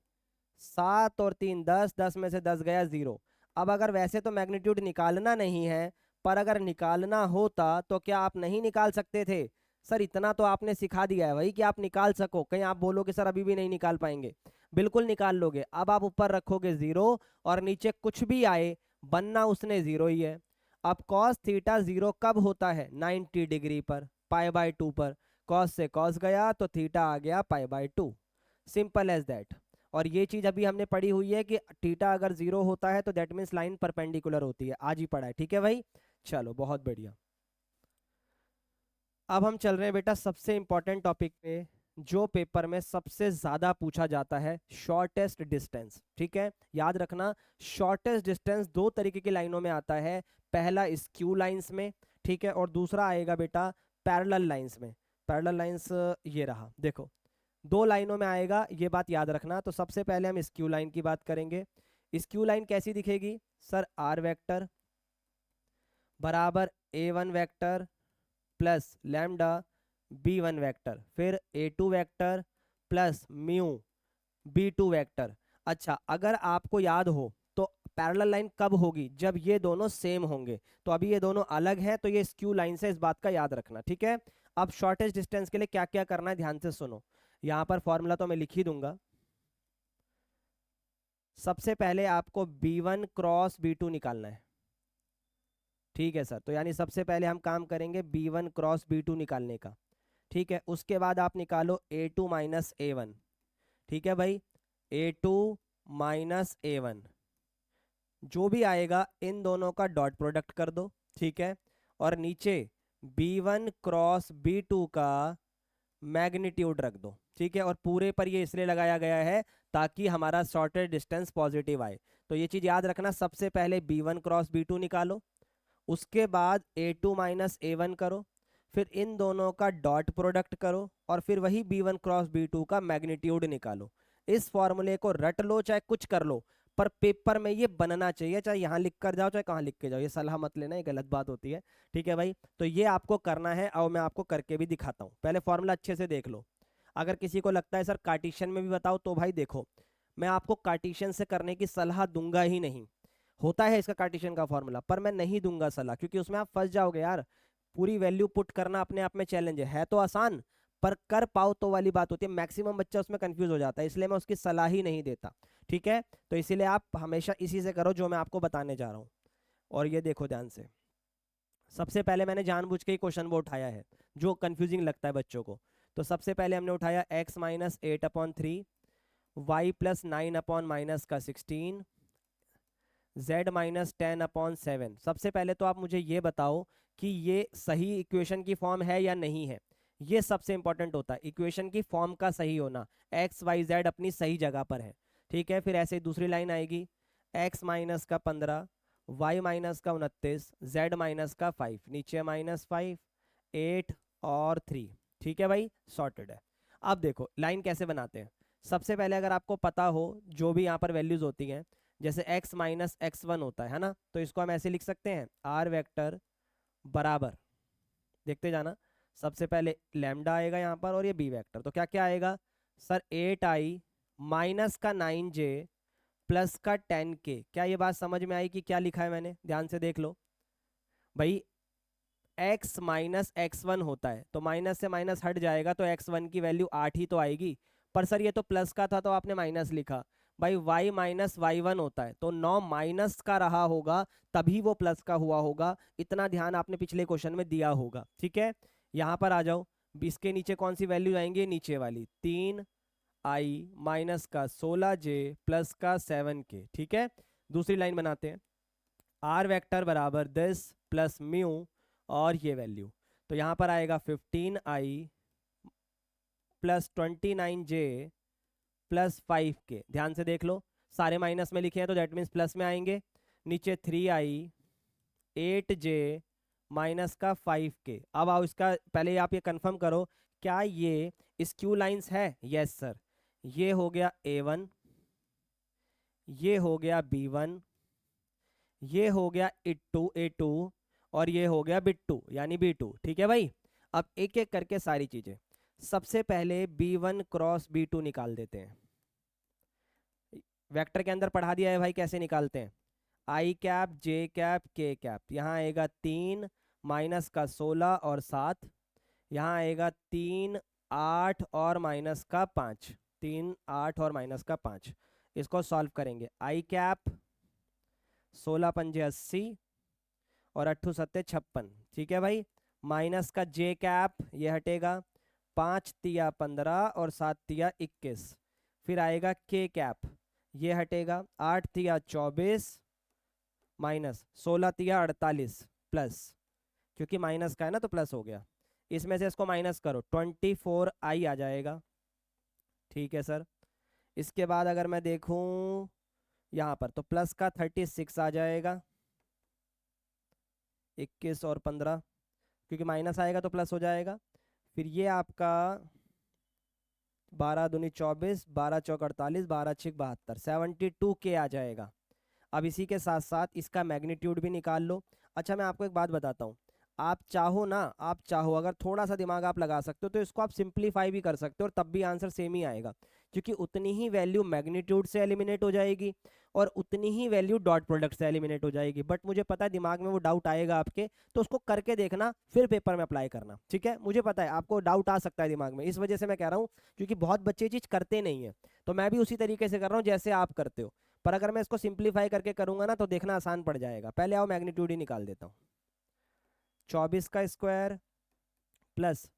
7 और 3 10, 10 में से 10 गया 0। अब अगर वैसे तो मैग्नीट्यूड निकालना नहीं है, पर अगर निकालना होता तो क्या आप नहीं निकाल सकते थे? सर इतना तो आपने सिखा दिया है भाई कि आप निकाल सको, कहीं आप बोलो कि सर अभी भी नहीं निकाल पाएंगे, बिल्कुल निकाल लोगे। अब आप ऊपर रखोगे 0 और नीचे कुछ भी आए बनना उसने 0 ही है। अब कॉस थीटा 0 कब होता है? 90 डिग्री पर, π/2 पर। कॉस से कॉस गया तो थीटा आ गया π/2, सिंपल एज दैट। और ये चीज अभी हमने पढ़ी हुई है कि थीटा अगर 0 होता है तो दैट मीन्स लाइन परपेंडिकुलर होती है, आज ही पढ़ा है। ठीक है भाई, चलो बहुत बढ़िया। अब हम चल रहे हैं बेटा सबसे इंपॉर्टेंट टॉपिक पे, जो पेपर में सबसे ज्यादा पूछा जाता है, शॉर्टेस्ट डिस्टेंस। ठीक है, याद रखना शॉर्टेस्ट डिस्टेंस दो तरीके की लाइनों में आता है, पहला स्क्यू लाइंस में, ठीक है, और दूसरा आएगा बेटा पैरेलल लाइंस में। पैरेलल लाइंस ये रहा, देखो दो लाइनों में आएगा, ये बात याद रखना। तो सबसे पहले हम स्क्यू लाइन की बात करेंगे। स्क्यू लाइन कैसी दिखेगी? सर आर वेक्टर बराबर a1 vector plus lambda b1 vector, फिर a2 vector plus mu b2 vector. अच्छा, अगर आपको याद हो तो पैरेलल लाइन कब होगी? जब ये दोनों सेम होंगे। तो अभी ये दोनों अलग हैं, तो ये स्क्यू लाइन से, इस बात का याद रखना। ठीक है, अब शॉर्टेस्ट डिस्टेंस के लिए क्या क्या करना है ध्यान से सुनो। यहाँ पर फॉर्मूला तो मैं लिख ही दूंगा। सबसे पहले आपको b1 क्रॉस b2 निकालना है। ठीक है सर, तो यानी सबसे पहले हम काम करेंगे b1 क्रॉस b2 निकालने का। ठीक है, उसके बाद आप निकालो a2 माइनस a1। ठीक है भाई, a2 माइनस a1, जो भी आएगा इन दोनों का डॉट प्रोडक्ट कर दो, ठीक है, और नीचे B1 क्रॉस B2 का मैग्नीट्यूड रख दो, ठीक है। और पूरे पर ये इसलिए लगाया गया है ताकि हमारा शॉर्टेड डिस्टेंस पॉजिटिव आए। तो ये चीज याद रखना, सबसे पहले B1 क्रॉस B2 निकालो, उसके बाद A2 माइनस A1 करो, फिर इन दोनों का डॉट प्रोडक्ट करो, और फिर वही B1 क्रॉस B2 का मैग्नीट्यूड निकालो। इस फॉर्मूले को रट लो चाहे कुछ कर लो, पर पेपर में ये बनना चाहिए, चाहे यहाँ लिख कर जाओ चाहे कहाँ लिख के जाओ, ये सलाह मत लेना, ये गलत बात होती है, ठीक है भाई। तो ये आपको करना है और मैं आपको करके भी दिखाता हूँ। पहले फॉर्मूला अच्छे से देख लो। अगर किसी को लगता है सर कार्टेशियन में भी बताओ, तो भाई देखो, मैं आपको कार्टेशियन से करने की सलाह दूंगा ही नहीं। होता है इसका कार्टेशियन का फॉर्मूला, पर मैं नहीं दूंगा सलाह, क्योंकि उसमें आप फंस जाओगे यार। पूरी वैल्यू पुट करना अपने आप में चैलेंज है तो आसान, पर कर पाओ तो वाली बात होती है। मैक्सिमम बच्चा उसमें कंफ्यूज हो जाता है, इसलिए मैं उसकी सलाह ही नहीं देता, ठीक है। तो इसीलिए आप हमेशा इसी से करो जो मैं आपको बताने जा रहा हूँ। और ये देखो ध्यान से, सबसे पहले मैंने जानबूझ के ही क्वेश्चन वो उठाया है जो कंफ्यूजिंग लगता है बच्चों को। तो सबसे पहले हमने उठाया x minus 8/3, Y plus 9/-16, z minus 10/7। सबसे पहले तो आप मुझे ये बताओ कि ये सही इक्वेशन की फॉर्म है या नहीं है। ये सबसे इंपॉर्टेंट होता है, इक्वेशन की फॉर्म का सही होना, x y z अपनी सही जगह पर है, ठीक है। फिर ऐसे ही दूसरी लाइन आएगी, x माइनस का 15, y माइनस का 29, z माइनस का 5, नीचे -5, 8 और 3, ठीक है भाई, सॉर्टेड है। अब देखो लाइन कैसे बनाते हैं। सबसे पहले अगर आपको पता हो जो भी यहाँ पर वैल्यूज होती हैं, जैसे x माइनस x1 होता है ना, तो इसको हम ऐसे लिख सकते हैं, r वेक्टर बराबर, देखते जाना, सबसे पहले लैम्डा आएगा यहाँ पर और ये b वेक्टर, तो क्या क्या आएगा सर, 8i माइनस का 9j प्लस का 10k। क्या ये बात समझ में आई कि क्या लिखा है मैंने, ध्यान से देख लो भाई। x माइनस x1 होता है तो माइनस से माइनस हट जाएगा, तो x1 की वैल्यू 8 ही तो आएगी। पर सर ये तो प्लस का था तो आपने माइनस लिखा। भाई y माइनस y1 होता है तो 9 माइनस का रहा होगा, तभी वो प्लस का हुआ होगा। इतना ध्यान आपने पिछले क्वेश्चन में दिया होगा, ठीक है। यहाँ पर आ जाओ, इसके नीचे कौन सी वैल्यू आएंगी, नीचे वाली 3i माइनस का 16j प्लस का 7k, ठीक है। दूसरी लाइन बनाते हैं, r वेक्टर बराबर दिस प्लस म्यू और ये वैल्यू, तो यहाँ पर आएगा 15i plus 29j plus 5k। ध्यान से देख लो, सारे माइनस में लिखे हैं तो दैट मीन्स प्लस में आएंगे। नीचे 3i 8j माइनस का 5k। अब आओ इसका पहले आप ये कंफर्म करो, क्या ये स्क्यू लाइंस है, यस सर। ये हो गया a1, ये हो गया b1, ये हो गया a2 और ये हो गया बिट्टू यानी b2, ठीक है भाई। अब एक एक करके सारी चीजें, सबसे पहले b1 क्रॉस b2 निकाल देते हैं। वेक्टर के अंदर पढ़ा दिया है भाई कैसे निकालते हैं, i cap j cap k cap. यहाँ आएगा 3 माइनस का 16 और 7, यहाँ आएगा 3 8 और माइनस का 5, 3 8 और माइनस का 5। इसको सॉल्व करेंगे, i कैप 16 पंजे 80 और 8 सत्ते 56, ठीक है भाई। माइनस का j कैप ये हटेगा, 5 तिया 15 और 7 तिया 21। फिर आएगा k कैप ये हटेगा, 8 तिया 24 माइनस 16 तिया 48 प्लस, क्योंकि माइनस का है ना तो प्लस हो गया। इसमें से इसको माइनस करो, 24i आ जाएगा, ठीक है सर। इसके बाद अगर मैं देखूं यहाँ पर तो प्लस का 36 आ जाएगा, 21 और 15, क्योंकि माइनस आएगा तो प्लस हो जाएगा। फिर ये आपका 12 दूनी 24, 12 चौक 48, 12 छिक 72, 72k आ जाएगा। अब इसी के साथ साथ इसका मैग्नीट्यूड भी निकाल लो। अच्छा मैं आपको एक बात बताता हूँ, आप चाहो ना, आप चाहो अगर थोड़ा सा दिमाग आप लगा सकते हो तो इसको आप सिंप्लीफाई भी कर सकते हो और तब भी आंसर सेम ही आएगा, क्योंकि उतनी ही वैल्यू मैग्नीट्यूड से एलिमिनेट हो जाएगी और उतनी ही वैल्यू डॉट प्रोडक्ट से एलिमिनेट हो जाएगी। बट मुझे पता है दिमाग में वो डाउट आएगा आपके, तो उसको करके देखना फिर पेपर में अप्लाई करना, ठीक है। मुझे पता है आपको डाउट आ सकता है दिमाग में, इस वजह से मैं कह रहा हूँ, क्योंकि बहुत बच्चे चीज करते नहीं है। तो मैं भी उसी तरीके से कर रहा हूँ जैसे आप करते हो, पर अगर मैं इसको सिंप्लीफाई करके करूंगा ना तो देखना आसान पड़ जाएगा। पहले आओ मैग्नीट्यूड ही निकाल देता हूँ, 24 का स्क्वायर प्लस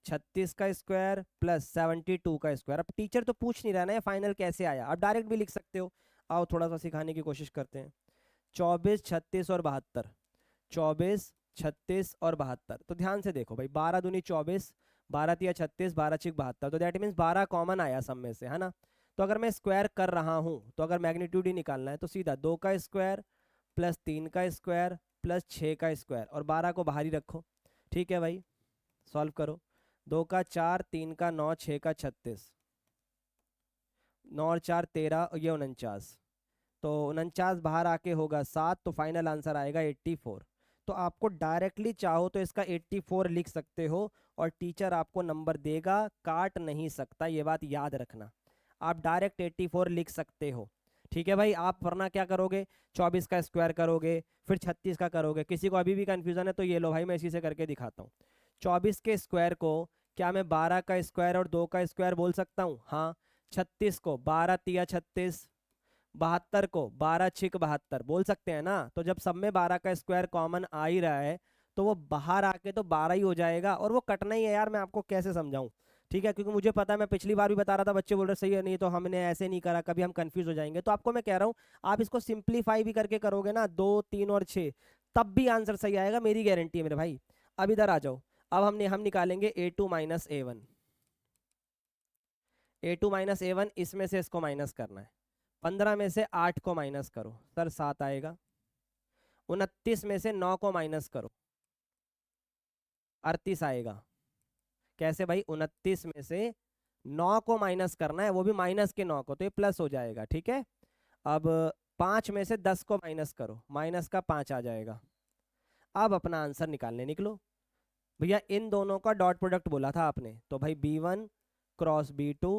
36 का स्क्वायर प्लस 72 का स्क्वायर। अब टीचर तो पूछ नहीं रहा ना ये फाइनल कैसे आया, अब डायरेक्ट भी लिख सकते हो। आओ थोड़ा सा सिखाने की कोशिश करते हैं। 24, 36 और 72, 24, 36 और 72। तो ध्यान से देखो भाई, 12 दूनी 24, 12 तिया 36, 12 छिक 72, तो दैट मीन्स 12 कॉमन आया सब में से, है ना। तो अगर मैं स्क्वायर कर रहा हूँ तो अगर मैग्नीट्यूड ही निकालना है तो सीधा 2 का स्क्वायर प्लस 3 का स्क्वायर प्लस 6 का स्क्वायर और 12 को बाहर ही रखो। ठीक है भाई, सॉल्व करो। 2 का 4, 3 का 9, 6 का 36, 9 और 4 13 और ये 49, तो 49 बाहर आके होगा 7, तो फाइनल आंसर आएगा 84। तो आपको डायरेक्टली चाहो तो इसका 84 लिख सकते हो और टीचर आपको नंबर देगा, काट नहीं सकता, ये बात याद रखना। आप डायरेक्ट 84 लिख सकते हो। ठीक है भाई, आप वरना क्या करोगे, 24 का स्क्वायर करोगे फिर 36 का करोगे। किसी को अभी भी कंफ्यूजन है तो ये लो भाई, मैं इसी से करके दिखाता हूँ। 24 के स्क्वायर को क्या मैं 12 का स्क्वायर और 2 का स्क्वायर बोल सकता हूँ? हाँ। 36 को 12 तिया 36, 72 को 12 छिक 72 बोल सकते हैं ना। तो जब सब में 12 का स्क्वायर कॉमन आ ही रहा है तो वो बाहर आके तो 12 ही हो जाएगा, और वो कटना ही है यार, मैं आपको कैसे समझाऊं। ठीक है, क्योंकि मुझे पता है, मैं पिछली बार भी बता रहा था, बच्चे बोल रहे सही है, नहीं तो हमने ऐसे नहीं करा, कभी हम कंफ्यूज हो जाएंगे। तो आपको मैं कह रहा हूँ, आप इसको सिंप्लीफाई भी करके करोगे ना, 2, 3 और 6, तब भी आंसर सही आएगा, मेरी गारंटी है मेरे भाई। अब इधर आ जाओ। अब हम निकालेंगे A2 minus A1। A2 minus A1, इसमें से इसको माइनस करना है। 15 में से 8 को माइनस करो सर, 7 आएगा। 29 में से 9 को माइनस करो, 38 आएगा। कैसे भाई, 29 में से 9 को माइनस करना है, वो भी माइनस के 9 को, तो ये प्लस हो जाएगा। ठीक है, अब 5 में से 10 को माइनस करो, माइनस का 5 आ जाएगा। अब अपना आंसर निकालने निकलो। भैया इन दोनों का डॉट प्रोडक्ट बोला था आपने, तो भाई B1 cross B2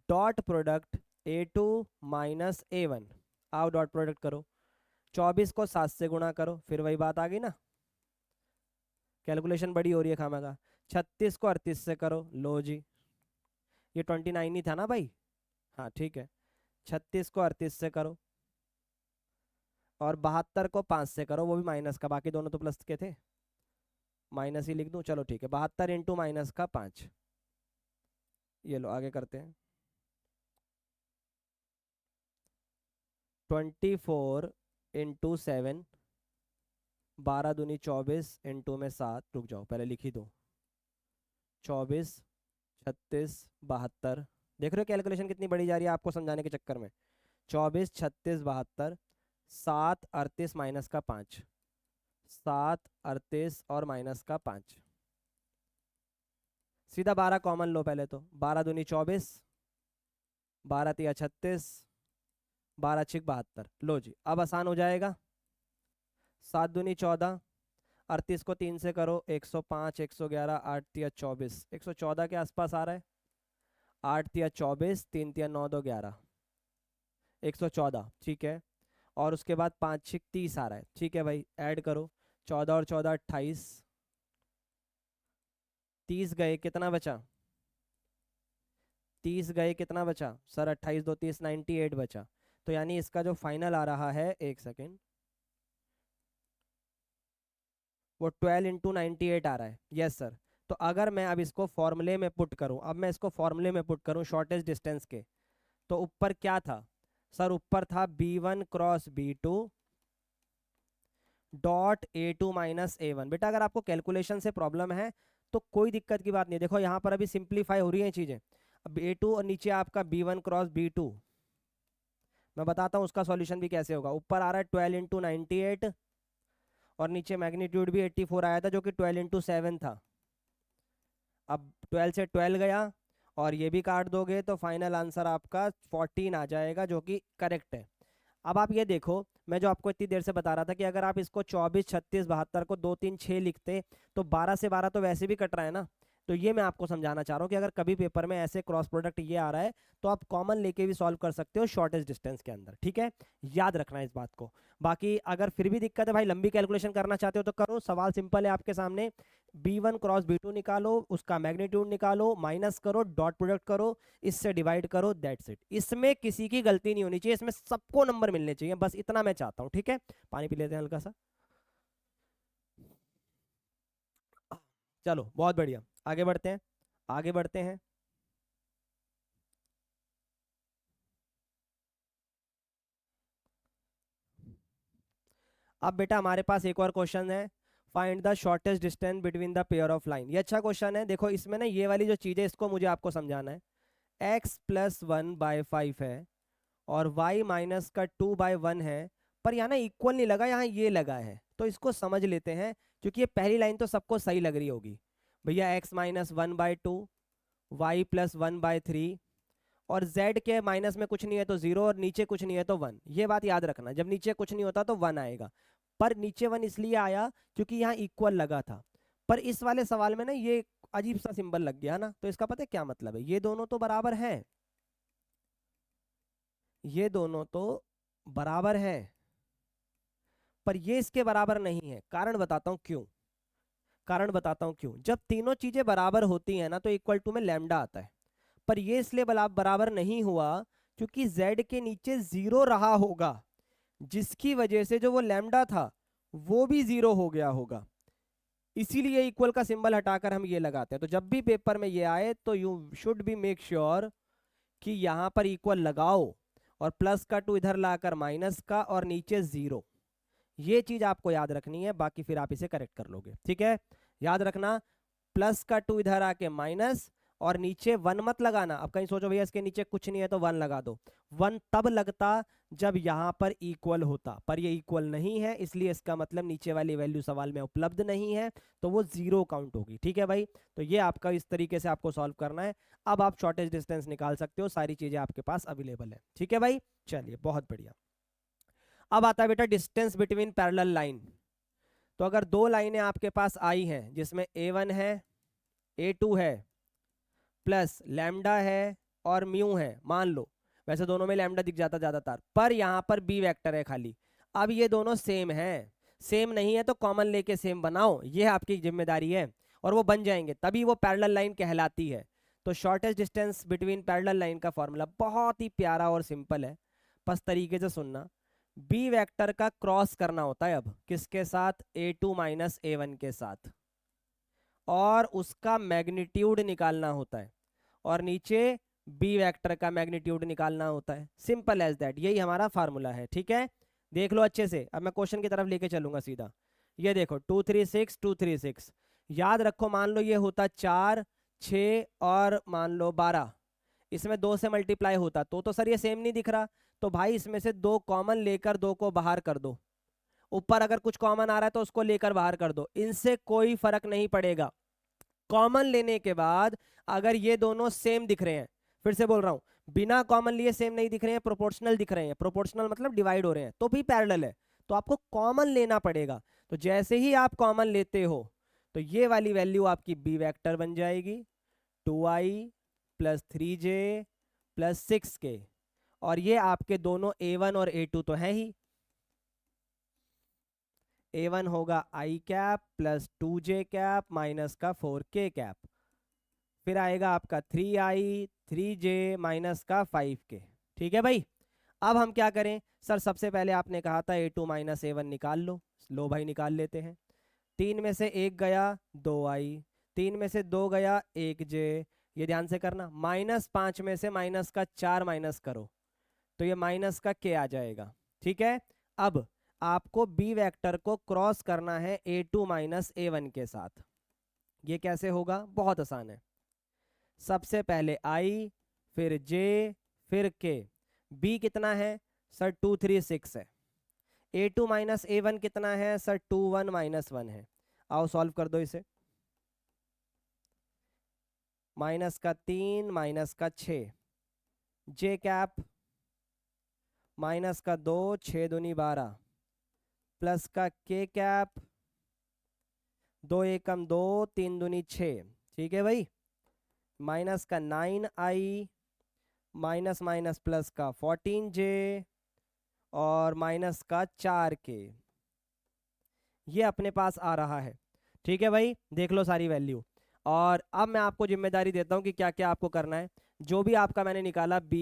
dot product A2 minus A1। आओ डॉट प्रोडक्ट करो। 24 को 7 से गुणा करो, फिर वही बात आ गई ना, कैलकुलेशन बड़ी हो रही है खामा का। 36 को 38 से करो, लो जी, ये 29 ही था ना भाई। हाँ ठीक है, 36 को 38 से करो और 72 को 5 से करो, वो भी माइनस का, बाकी दोनों तो प्लस के थे, माइनस ही लिख दूं, चलो ठीक है। 72 इंटू माइनस का 5, ये लो आगे करते हैं। 24 इंटू 7, 12 दूनी 24 इंटू में 7, रुक जाओ पहले लिख ही दो। 24, 36, 72, देख रहे हो कैलकुलेशन कितनी बड़ी जा रही है आपको समझाने के चक्कर में। 24, 36, 72, 7, 38 माइनस का 5, 7, 38 और माइनस का 5, सीधा 12 कॉमन लो पहले तो। 12 दूनी 24, 12 तिया 36, 12 छिक 72, लो जी अब आसान हो जाएगा। 7 दूनी 14, 38 को 3 से करो, 105, 111, 8 तिया 24, 114 के आसपास आ रहा है। 8 तिया 24, 3 तिया 9 2 11, 114, ठीक है। और उसके बाद 5 छिक 30 आ रहा है, ठीक है भाई, ऐड करो। 14 और 14 28, 30 गए, कितना बचा? 30 गए, कितना बचा सर? 28 2 30, 98 बचा। तो यानी इसका जो फाइनल आ रहा है, एक सेकेंड, वो 12 इंटू 98 आ रहा है। Yes sir. तो अगर मैं अब इसको फॉर्मूले में पुट करूं, अब मैं इसको फॉर्मूले में पुट करूं शॉर्टेज डिस्टेंस के, तो ऊपर क्या था सर? ऊपर था B1 cross B2 dot A2 minus A1। बेटा अगर आपको कैलकुलेशन से प्रॉब्लम है तो कोई दिक्कत की बात नहीं, देखो यहाँ पर अभी सिंप्लीफाई हो रही है चीज़ें। अब A2 और नीचे आपका B1 क्रॉस B2, मैं बताता हूँ उसका सॉल्यूशन भी कैसे होगा। ऊपर आ रहा है 12 इंटू 98 और नीचे मैग्नीट्यूड भी 84 आया था जो कि 12 इंटू 7 था। अब 12 से 12 गया और ये भी काट दोगे तो फाइनल आंसर आपका 14 आ जाएगा, जो कि करेक्ट है। अब आप ये देखो, मैं जो आपको इतनी देर से बता रहा था कि अगर आप इसको 24, 36, 72 को 2 3 6 लिखते तो 12 से 12 तो वैसे भी कट रहा है ना। तो ये मैं आपको समझाना चाह रहा हूँ कि अगर कभी पेपर में ऐसे क्रॉस प्रोडक्ट ये आ रहा है तो आप कॉमन लेके भी सॉल्व कर सकते हो शॉर्टेज डिस्टेंस के अंदर। ठीक है, याद रखना इस बात को। बाकी अगर फिर भी दिक्कत है भाई, लंबी कैलकुलेशन करना चाहते हो तो करो, सवाल सिंपल है आपके सामने। B1 क्रॉस B2 निकालो, उसका मैग्नीट्यूड निकालो, माइनस करो, डॉट प्रोडक्ट करो, इससे डिवाइड करो, दैट्स इट। इसमें किसी की गलती नहीं होनी चाहिए, इसमें सबको नंबर मिलने चाहिए, बस इतना मैं चाहता हूँ। ठीक है, पानी पी लेते हैं हल्का सा। चलो बहुत बढ़िया, आगे बढ़ते हैं, आगे बढ़ते हैं। अब बेटा हमारे पास एक और क्वेश्चन है, find the shortest distance between the pair of line. ये अच्छा क्वेश्चन है। देखो इसमें ना ये वाली जो चीज़ है इसको मुझे आपको समझाना है। x+1/5 है और y माइनस का 2/1 है, पर यहाँ ना इक्वल नहीं लगा, यहाँ ये लगा है, तो इसको समझ लेते हैं। क्योंकि ये पहली लाइन तो सबको सही लग रही होगी भैया, x-1/2, y+1/3 और z के माइनस में कुछ नहीं है तो 0 और नीचे कुछ नहीं है तो 1। ये बात याद रखना, जब नीचे कुछ नहीं होता तो 1 आएगा, पर नीचे 1 इसलिए आया क्योंकि यहाँ इक्वल लगा था। पर इस वाले सवाल में ना ये अजीब सा सिंबल लग गया ना, तो इसका पता है क्या मतलब है? ये दोनों तो बराबर हैं, ये दोनों तो बराबर हैं, पर ये इसके बराबर नहीं है। कारण बताता हूं क्यों, कारण बताता हूं क्यों। जब तीनों चीजें बराबर होती हैं ना तो इक्वल टू में लैम्डा आता है, पर ये इसलिए बराबर नहीं हुआ क्योंकि z के नीचे 0 रहा होगा, जिसकी वजह से जो वो लैम्डा था वो भी 0 हो गया होगा। इसीलिए इक्वल का सिंबल हटाकर हम ये लगाते हैं। तो जब भी पेपर में ये आए तो you should be make sure कि यहाँ पर इक्वल लगाओ और प्लस का 2 इधर लाकर माइनस का और नीचे 0। ये चीज आपको याद रखनी है, बाकी फिर आप इसे करेक्ट कर लोगे। ठीक है, याद रखना, प्लस का 2 इधर आके माइनस और नीचे 1 मत लगाना। अब कहीं सोचो भैया इसके नीचे कुछ नहीं है तो 1 लगा दो। 1 तब लगता जब यहां पर इक्वल होता, पर ये इक्वल नहीं है, इसलिए इसका मतलब नीचे वाली वैल्यू सवाल में उपलब्ध नहीं है, तो वो 0 काउंट होगी। ठीक है भाई, तो ये आपका इस तरीके से आपको सॉल्व करना है। अब आप शॉर्टेज डिस्टेंस निकाल सकते हो, सारी चीजें आपके पास अवेलेबल है। ठीक है भाई, चलिए बहुत बढ़िया। अब आता है बेटा डिस्टेंस बिटवीन पैरेलल लाइन। तो अगर दो लाइनें आपके पास आई हैं जिसमें a1 है, a2 है, प्लस लैम्डा है और म्यू है, मान लो, वैसे दोनों में लैम्डा दिख जाता ज्यादातर, पर यहाँ पर b वेक्टर है खाली। अब ये दोनों सेम है, सेम नहीं है तो कॉमन लेके सेम बनाओ, ये आपकी जिम्मेदारी है, और वो बन जाएंगे तभी वो पैरेलल लाइन कहलाती है। तो shortest distance between parallel line का फॉर्मूला बहुत ही प्यारा और सिंपल है, बस तरीके से सुनना। बी वेक्टर का क्रॉस करना होता है अब किसके साथ? a2 माइनस a1 के साथ, और उसका मैग्नीट्यूड निकालना होता है, और नीचे बी वेक्टर का मैग्नीट्यूड निकालना होता है। सिंपल एज दैट, यही हमारा फार्मूला है। ठीक है, देख लो अच्छे से। अब मैं क्वेश्चन की तरफ लेके चलूंगा सीधा। ये देखो 236 236, याद रखो, मान लो ये होता 4 6 और मान लो 12, इसमें 2 से मल्टीप्लाई होता तो सर ये सेम नहीं दिख रहा, तो भाई इसमें से 2 कॉमन लेकर 2 को बाहर कर दो। ऊपर अगर कुछ कॉमन आ रहा है तो उसको लेकर बाहर कर दो, इनसे कोई फर्क नहीं पड़ेगा। कॉमन लेने के बाद अगर ये दोनों सेम दिख रहे हैं, फिर से बोल रहा हूं, बिना कॉमन लिए सेम नहीं दिख रहे हैं, प्रोपोर्शनल दिख रहे हैं, प्रोपोर्शनल मतलब डिवाइड हो रहे हैं, तो भी पैरेलल है, तो आपको कॉमन लेना पड़ेगा। तो जैसे ही आप कॉमन लेते हो तो ये वाली वैल्यू आपकी बी वेक्टर बन जाएगी, 2i plus 3j plus 6k, और ये आपके दोनों a1 और a2 तो है ही। a1 होगा i cap plus 2j cap minus का 4k कैप, फिर आएगा आपका 3i 3j माइनस का 5k। ठीक है भाई, अब हम क्या करें? सर सबसे पहले आपने कहा था a2 माइनस a1 निकाल लो भाई निकाल लेते हैं। 3 में से 1 गया 2i, 3 में से 2 गया 1j, ये ध्यान से करना। -5 में से माइनस का 4 माइनस करो तो ये माइनस का k आ जाएगा। ठीक है, अब आपको b वेक्टर को क्रॉस करना है a2 माइनस a1 के साथ। ये कैसे होगा? बहुत आसान है, सबसे पहले i फिर j फिर k। b कितना है सर? 236 है। a2 माइनस a1 कितना है सर? 21 माइनस 1 है। आओ सॉल्व कर दो इसे। माइनस का 3 माइनस का 6, j कैप माइनस का 2 6 दूनी 12 प्लस का k कैप 2 एकम 2 3 दूनी 6। ठीक है भाई, माइनस का 9i माइनस माइनस प्लस का 14j और माइनस का 4k, ये अपने पास आ रहा है। ठीक है भाई, देख लो सारी वैल्यू। और अब मैं आपको जिम्मेदारी देता हूं कि क्या क्या आपको करना है। जो भी आपका मैंने निकाला b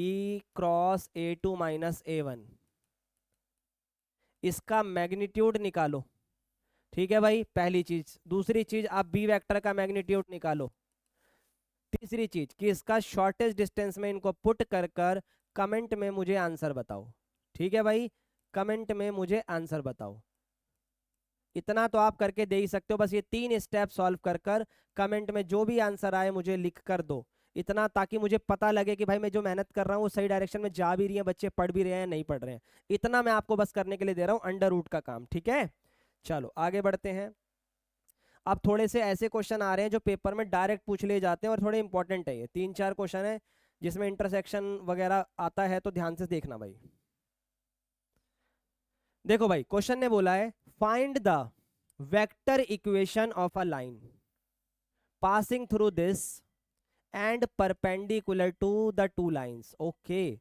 cross a2 minus a1, इसका मैग्नीट्यूड निकालो। ठीक है भाई, पहली चीज। दूसरी चीज, आप बी वेक्टर का मैग्नीट्यूड निकालो। तीसरी चीज कि इसका शॉर्टेस्ट डिस्टेंस में इनको पुट कर कर कमेंट में मुझे आंसर बताओ। ठीक है भाई, कमेंट में मुझे आंसर बताओ। इतना तो आप करके दे ही सकते हो। बस ये 3 स्टेप सॉल्व कर कर कमेंट में जो भी आंसर आए मुझे लिख कर दो, इतना, ताकि मुझे पता लगे कि भाई मैं जो मेहनत कर रहा हूँ वो सही डायरेक्शन में जा भी रही है, बच्चे पढ़ भी रहे हैं नहीं पढ़ रहे हैं। इतना मैं आपको बस करने के लिए दे रहा हूँ अंडर रूट का काम, ठीक है। चलो आगे बढ़ते हैं। अब थोड़े से ऐसे क्वेश्चन आ रहे हैं जो पेपर में डायरेक्ट पूछ लिए जाते हैं और थोड़े इंपॉर्टेंट है। ये 3-4 क्वेश्चन है जिसमें इंटरसेक्शन वगैरह आता है, तो ध्यान से देखना भाई। देखो भाई, क्वेश्चन ने बोला है find the vector equation of a line passing through this and perpendicular to the two lines. Okay,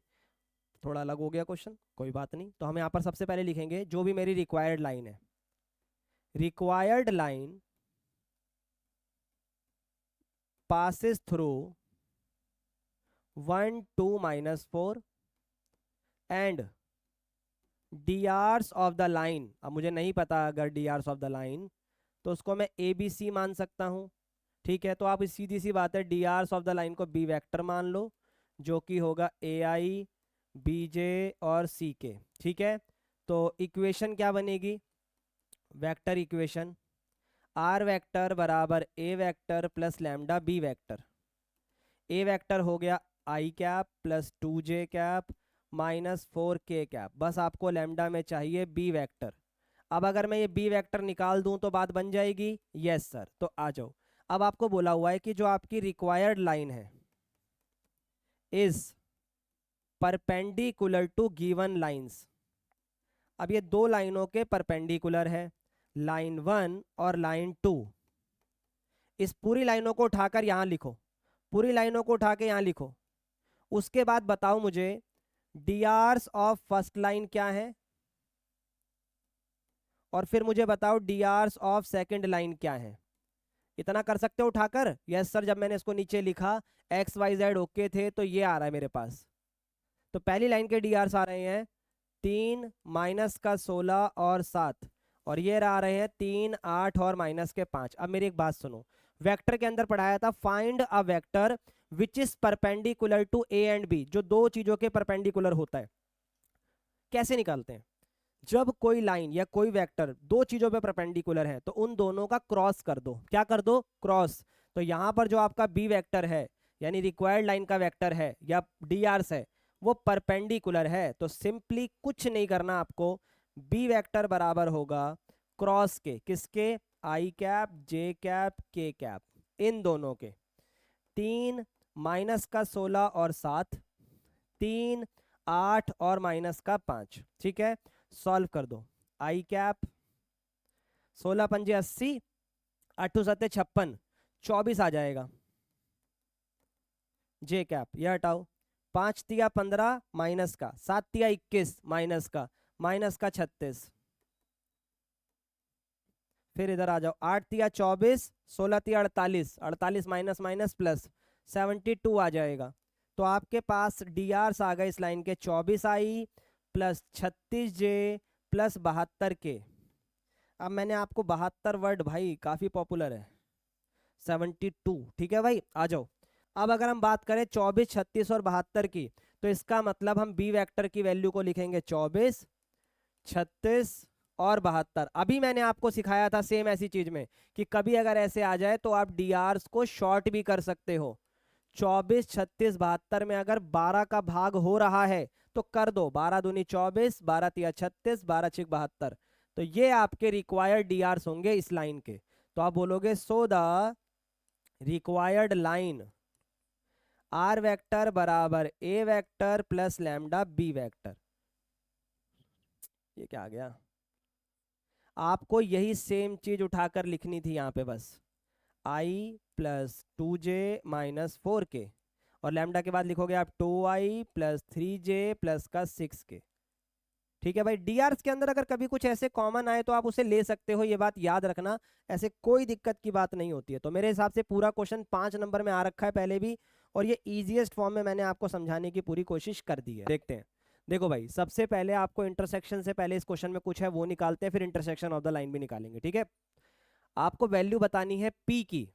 थोड़ा अलग हो गया क्वेश्चन, कोई बात नहीं। तो हम यहाँ पर सबसे पहले लिखेंगे जो भी मेरी रिक्वायर्ड लाइन है, required line passes through 1 2 -4 and drs of the line। अब मुझे नहीं पता अगर drs of the line तो उसको मैं abc मान सकता हूँ, ठीक है। तो आप सीधी सी बात है drs of the line को b वेक्टर मान लो, जो कि होगा ai bj और ck, ठीक है। तो इक्वेशन क्या बनेगी, वेक्टर इक्वेशन आर वेक्टर बराबर A vector plus lambda B vector. A vector हो गया I cap plus 2j cap minus 4k cap. बस आपको लैम्डा में चाहिए बी वेक्टर। अब अगर मैं ये बी वेक्टर निकाल दूं तो बात बन जाएगी, यस सर। तो आ जाओ, अब आपको बोला हुआ है कि जो आपकी रिक्वायर्ड लाइन है is perpendicular to given lines. अब ये दो लाइनों के परपेंडिकुलर है, लाइन 1 और लाइन 2। इस पूरी लाइनों को उठाकर यहां लिखो, पूरी लाइनों को उठा के यहां लिखो। उसके बाद बताओ मुझे डीआरस ऑफ फर्स्ट लाइन क्या है, और फिर मुझे बताओ डीआरस ऑफ सेकंड लाइन क्या है। इतना कर सकते हो उठाकर, यस सर। जब मैंने इसको नीचे लिखा एक्स वाई जेड ओके थे तो ये आ रहा है मेरे पास। तो पहली लाइन के डीआरस आ रहे हैं 3 माइनस का 16 और 7, और ये आ रहे हैं 3 8 और माइनस के 5। अब मेरी एक बात सुनो, वेक्टर के अंदर पढ़ाया था find a vector which is perpendicular to A and B, जो दो चीजों के परपेंडिकुलर होता है। कैसे निकालते हैं, जब कोई लाइन या कोई वेक्टर दो चीजों पे परपेंडिकुलर है तो उन दोनों का क्रॉस कर दो। क्या कर दो, क्रॉस। तो यहां पर जो आपका बी वेक्टर है यानी रिक्वायर्ड लाइन का वेक्टर है या डीआरस है वो परपेंडिकुलर है, तो सिंपली कुछ नहीं करना आपको, बी वेक्टर बराबर होगा क्रॉस के, किसके, आई कैप जे कैप के कैप, इन दोनों के। 3 माइनस का 16 और 7, 3 8 और माइनस का 5, ठीक है। सॉल्व कर दो, आई कैप 16 पंजे 80, 8 7 56, 24 आ जाएगा। जे कैप ये हटाओ, 5 तिया 15 माइनस का, 7 तिया 21 माइनस का 36। फिर इधर आ जाओ, 8 तिया 24, 16 तिया 48, 48 माइनस माइनस प्लस 72 आ जाएगा। तो आपके पास डीआरस आ गए इस लाइन के 24 आई प्लस 36j प्लस 72 के। अब मैंने आपको 72 वर्ड, भाई काफी पॉपुलर है, 72, ठीक है भाई। आ जाओ, अब अगर हम बात करें 24 36 और 72 की, तो इसका मतलब हम बी वेक्टर की वैल्यू को लिखेंगे 24 36 और 72। अभी मैंने आपको सिखाया था सेम ऐसी चीज में कि कभी अगर ऐसे आ जाए तो आप डीआरस को शॉर्ट भी कर सकते हो। 24 36 72 में अगर 12 का भाग हो रहा है तो कर दो, 12 दूनी 24, 12 तिया 36, 12 छिक 72। तो ये आपके रिक्वायर्ड डीआरस होंगे इस लाइन के। तो आप बोलोगे so the required line R vector बराबर A vector plus lambda B vector. ये क्या आ गया, आपको यही सेम चीज उठाकर लिखनी थी यहाँ पे, बस आई प्लस 2j माइनस 4k, और लैम्डा के बाद लिखोगे आप 2i प्लस 3j प्लस का 6k, ठीक है भाई। डीआरस के अंदर अगर कभी कुछ ऐसे कॉमन आए तो आप उसे ले सकते हो, ये बात याद रखना, ऐसे कोई दिक्कत की बात नहीं होती है। तो मेरे हिसाब से पूरा क्वेश्चन 5 नंबर में आ रखा है पहले भी, और ये इजीएस्ट फॉर्म में मैंने आपको समझाने की पूरी कोशिश कर दी है। देखते हैं, देखो भाई, सबसे पहले आपको इंटरसेक्शन से पहले इस क्वेश्चन में कुछ है वो निकालते हैं, फिर इंटरसेक्शन ऑफ द लाइन भी निकालेंगे, ठीक है। आपको वैल्यू बतानी है पी की,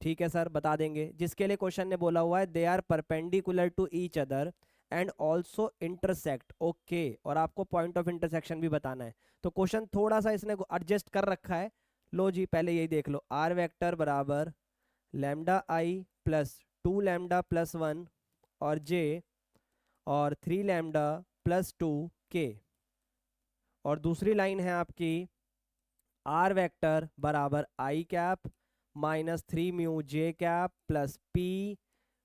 ठीक है सर बता देंगे, जिसके लिए क्वेश्चन ने बोला हुआ है they are perpendicular to each other and also intersect, okay, और आपको पॉइंट ऑफ इंटरसेक्शन भी बताना है। तो क्वेश्चन थोड़ा सा इसने एडजस्ट कर रखा है। लो जी, पहले यही देख लो, आर वेक्टर बराबर लैम्डा आई प्लस 2 लैम्डा+1 और जे और 3 लैम्डा+2 के, और दूसरी लाइन है आपकी आर वेक्टर बराबर आई कैप -3 म्यू जे कैप प्लस पी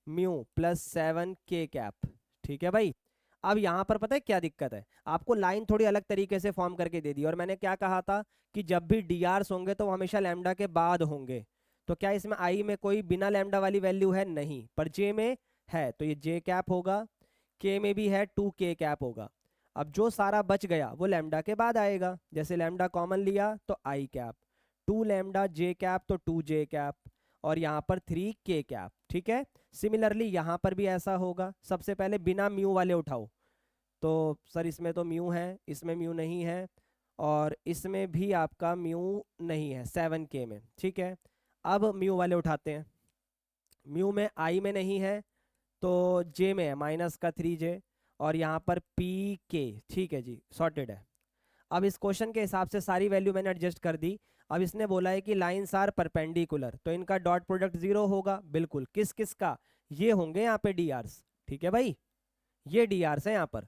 म्यू+7 के कैप। ठीक है भाई। अब यहाँ पर पता है क्या दिक्कत है, आपको लाइन थोड़ी अलग तरीके से फॉर्म करके दे दी, और मैंने क्या कहा था कि जब भी डी आर्स होंगे तो वो हमेशा लैम्डा के बाद होंगे। तो क्या इसमें आई में कोई बिना लैम्डा वाली वैल्यू है? नहीं, पर जे में है, तो ये जे कैप होगा, के में भी है 2 के कैप होगा। अब जो सारा बच गया वो लैम्डा के बाद आएगा, जैसे लैम्डा कॉमन लिया तो आई कैप, 2 लैम्डा जे कैप तो 2 जे कैप, और यहाँ पर 3 के कैप। ठीक है। सिमिलरली यहाँ पर भी ऐसा होगा। सबसे पहले बिना म्यू वाले उठाओ, तो सर इसमें तो म्यू है, इसमें म्यू नहीं है, और इसमें भी आपका म्यू नहीं है 7 के में। ठीक है। अब म्यू वाले उठाते हैं। म्यू में आई में नहीं है, तो जे में है -3 जे, और यहाँ पर पी के। ठीक है जी, सॉर्टेड है। अब इस क्वेश्चन के हिसाब से सारी वैल्यू मैंने एडजस्ट कर दी। अब इसने बोला है कि लाइंस आर परपेंडिकुलर, तो इनका डॉट प्रोडक्ट 0 होगा। बिल्कुल, किस किस का? ये होंगे यहाँ पे डी आर्स। ठीक है भाई, ये डी आर्स है यहाँ पर।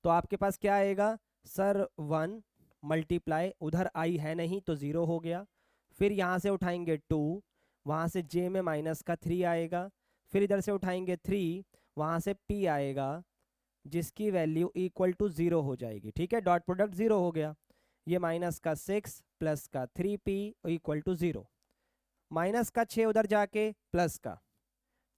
तो आपके पास क्या आएगा सर? 1 मल्टीप्लाई, उधर आई है नहीं तो 0 हो गया, फिर यहाँ से उठाएंगे 2, वहाँ से जे में -3 आएगा, फिर इधर से उठाएंगे 3, वहाँ से p आएगा जिसकी वैल्यू इक्वल टू 0 हो जाएगी। ठीक है, डॉट प्रोडक्ट 0 हो गया। ये -6 प्लस का 3p इक्वल टू 0, -6 उधर जाके प्लस का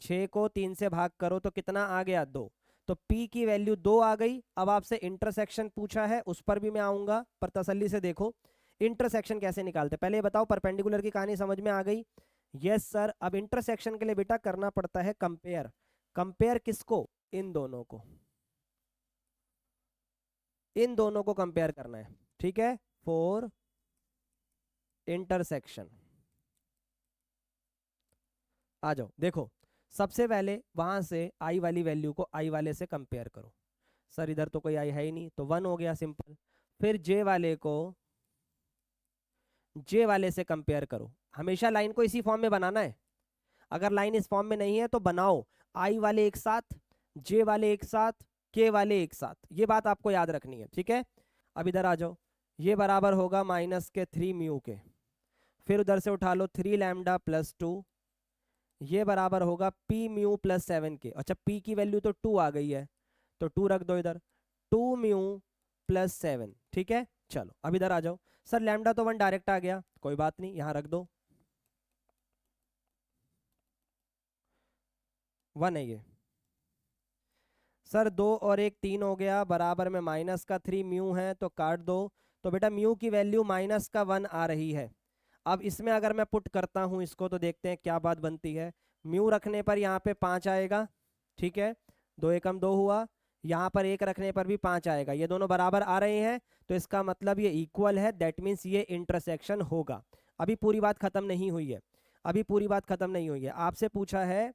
6 को 3 से भाग करो तो कितना आ गया? 2। तो p की वैल्यू 2 आ गई। अब आपसे इंटरसेक्शन पूछा है, उस पर भी मैं आऊंगा, पर तसल्ली से देखो इंटरसेक्शन कैसे निकालते। पहले ये बताओ, परपेंडिकुलर की कहानी समझ में आ गई? Yes sir. अब इंटरसेक्शन के लिए बेटा करना पड़ता है कंपेयर। कंपेयर किसको? इन दोनों को, इन दोनों को कंपेयर करना है। ठीक है, फॉर इंटरसेक्शन आ जाओ। देखो, सबसे पहले वहां से आई वाली वैल्यू को आई वाले से कंपेयर करो। सर इधर तो कोई आई है ही नहीं, तो 1 हो गया, सिंपल। फिर जे वाले को जे वाले से कंपेयर करो। हमेशा लाइन को इसी फॉर्म में बनाना है। अगर लाइन इस फॉर्म में नहीं है तो बनाओ, आई वाले एक साथ, जे वाले एक साथ, के वाले एक साथ, ये बात आपको याद रखनी है। ठीक है। अब इधर आ जाओ, ये बराबर होगा -3 म्यू के, फिर उधर से उठा लो 3 लैम्डा+2, ये बराबर होगा p म्यू+7 के। अच्छा, p की वैल्यू तो 2 आ गई है, तो 2 रख दो इधर, 2 म्यू+7। ठीक है, चलो अब इधर आ जाओ। सर लैम्डा तो 1 डायरेक्ट आ गया, कोई बात नहीं, यहाँ रख दो, 1 है ये। सर 2 और 1 3 हो गया, बराबर में -3 म्यू है, तो काट दो। तो बेटा म्यू की वैल्यू -1 आ रही है। अब इसमें अगर मैं पुट करता हूँ इसको, तो देखते हैं क्या बात बनती है। म्यू रखने पर यहाँ पे 5 आएगा। ठीक है, 2 एकम 2 हुआ, यहाँ पर 1 रखने पर भी 5 आएगा, ये दोनों बराबर आ रहे हैं, तो इसका मतलब ये इक्वल है, दैट मीन्स ये इंटरसेक्शन होगा। अभी पूरी बात खत्म नहीं हुई है, अभी पूरी बात खत्म नहीं हुई है। आपसे पूछा है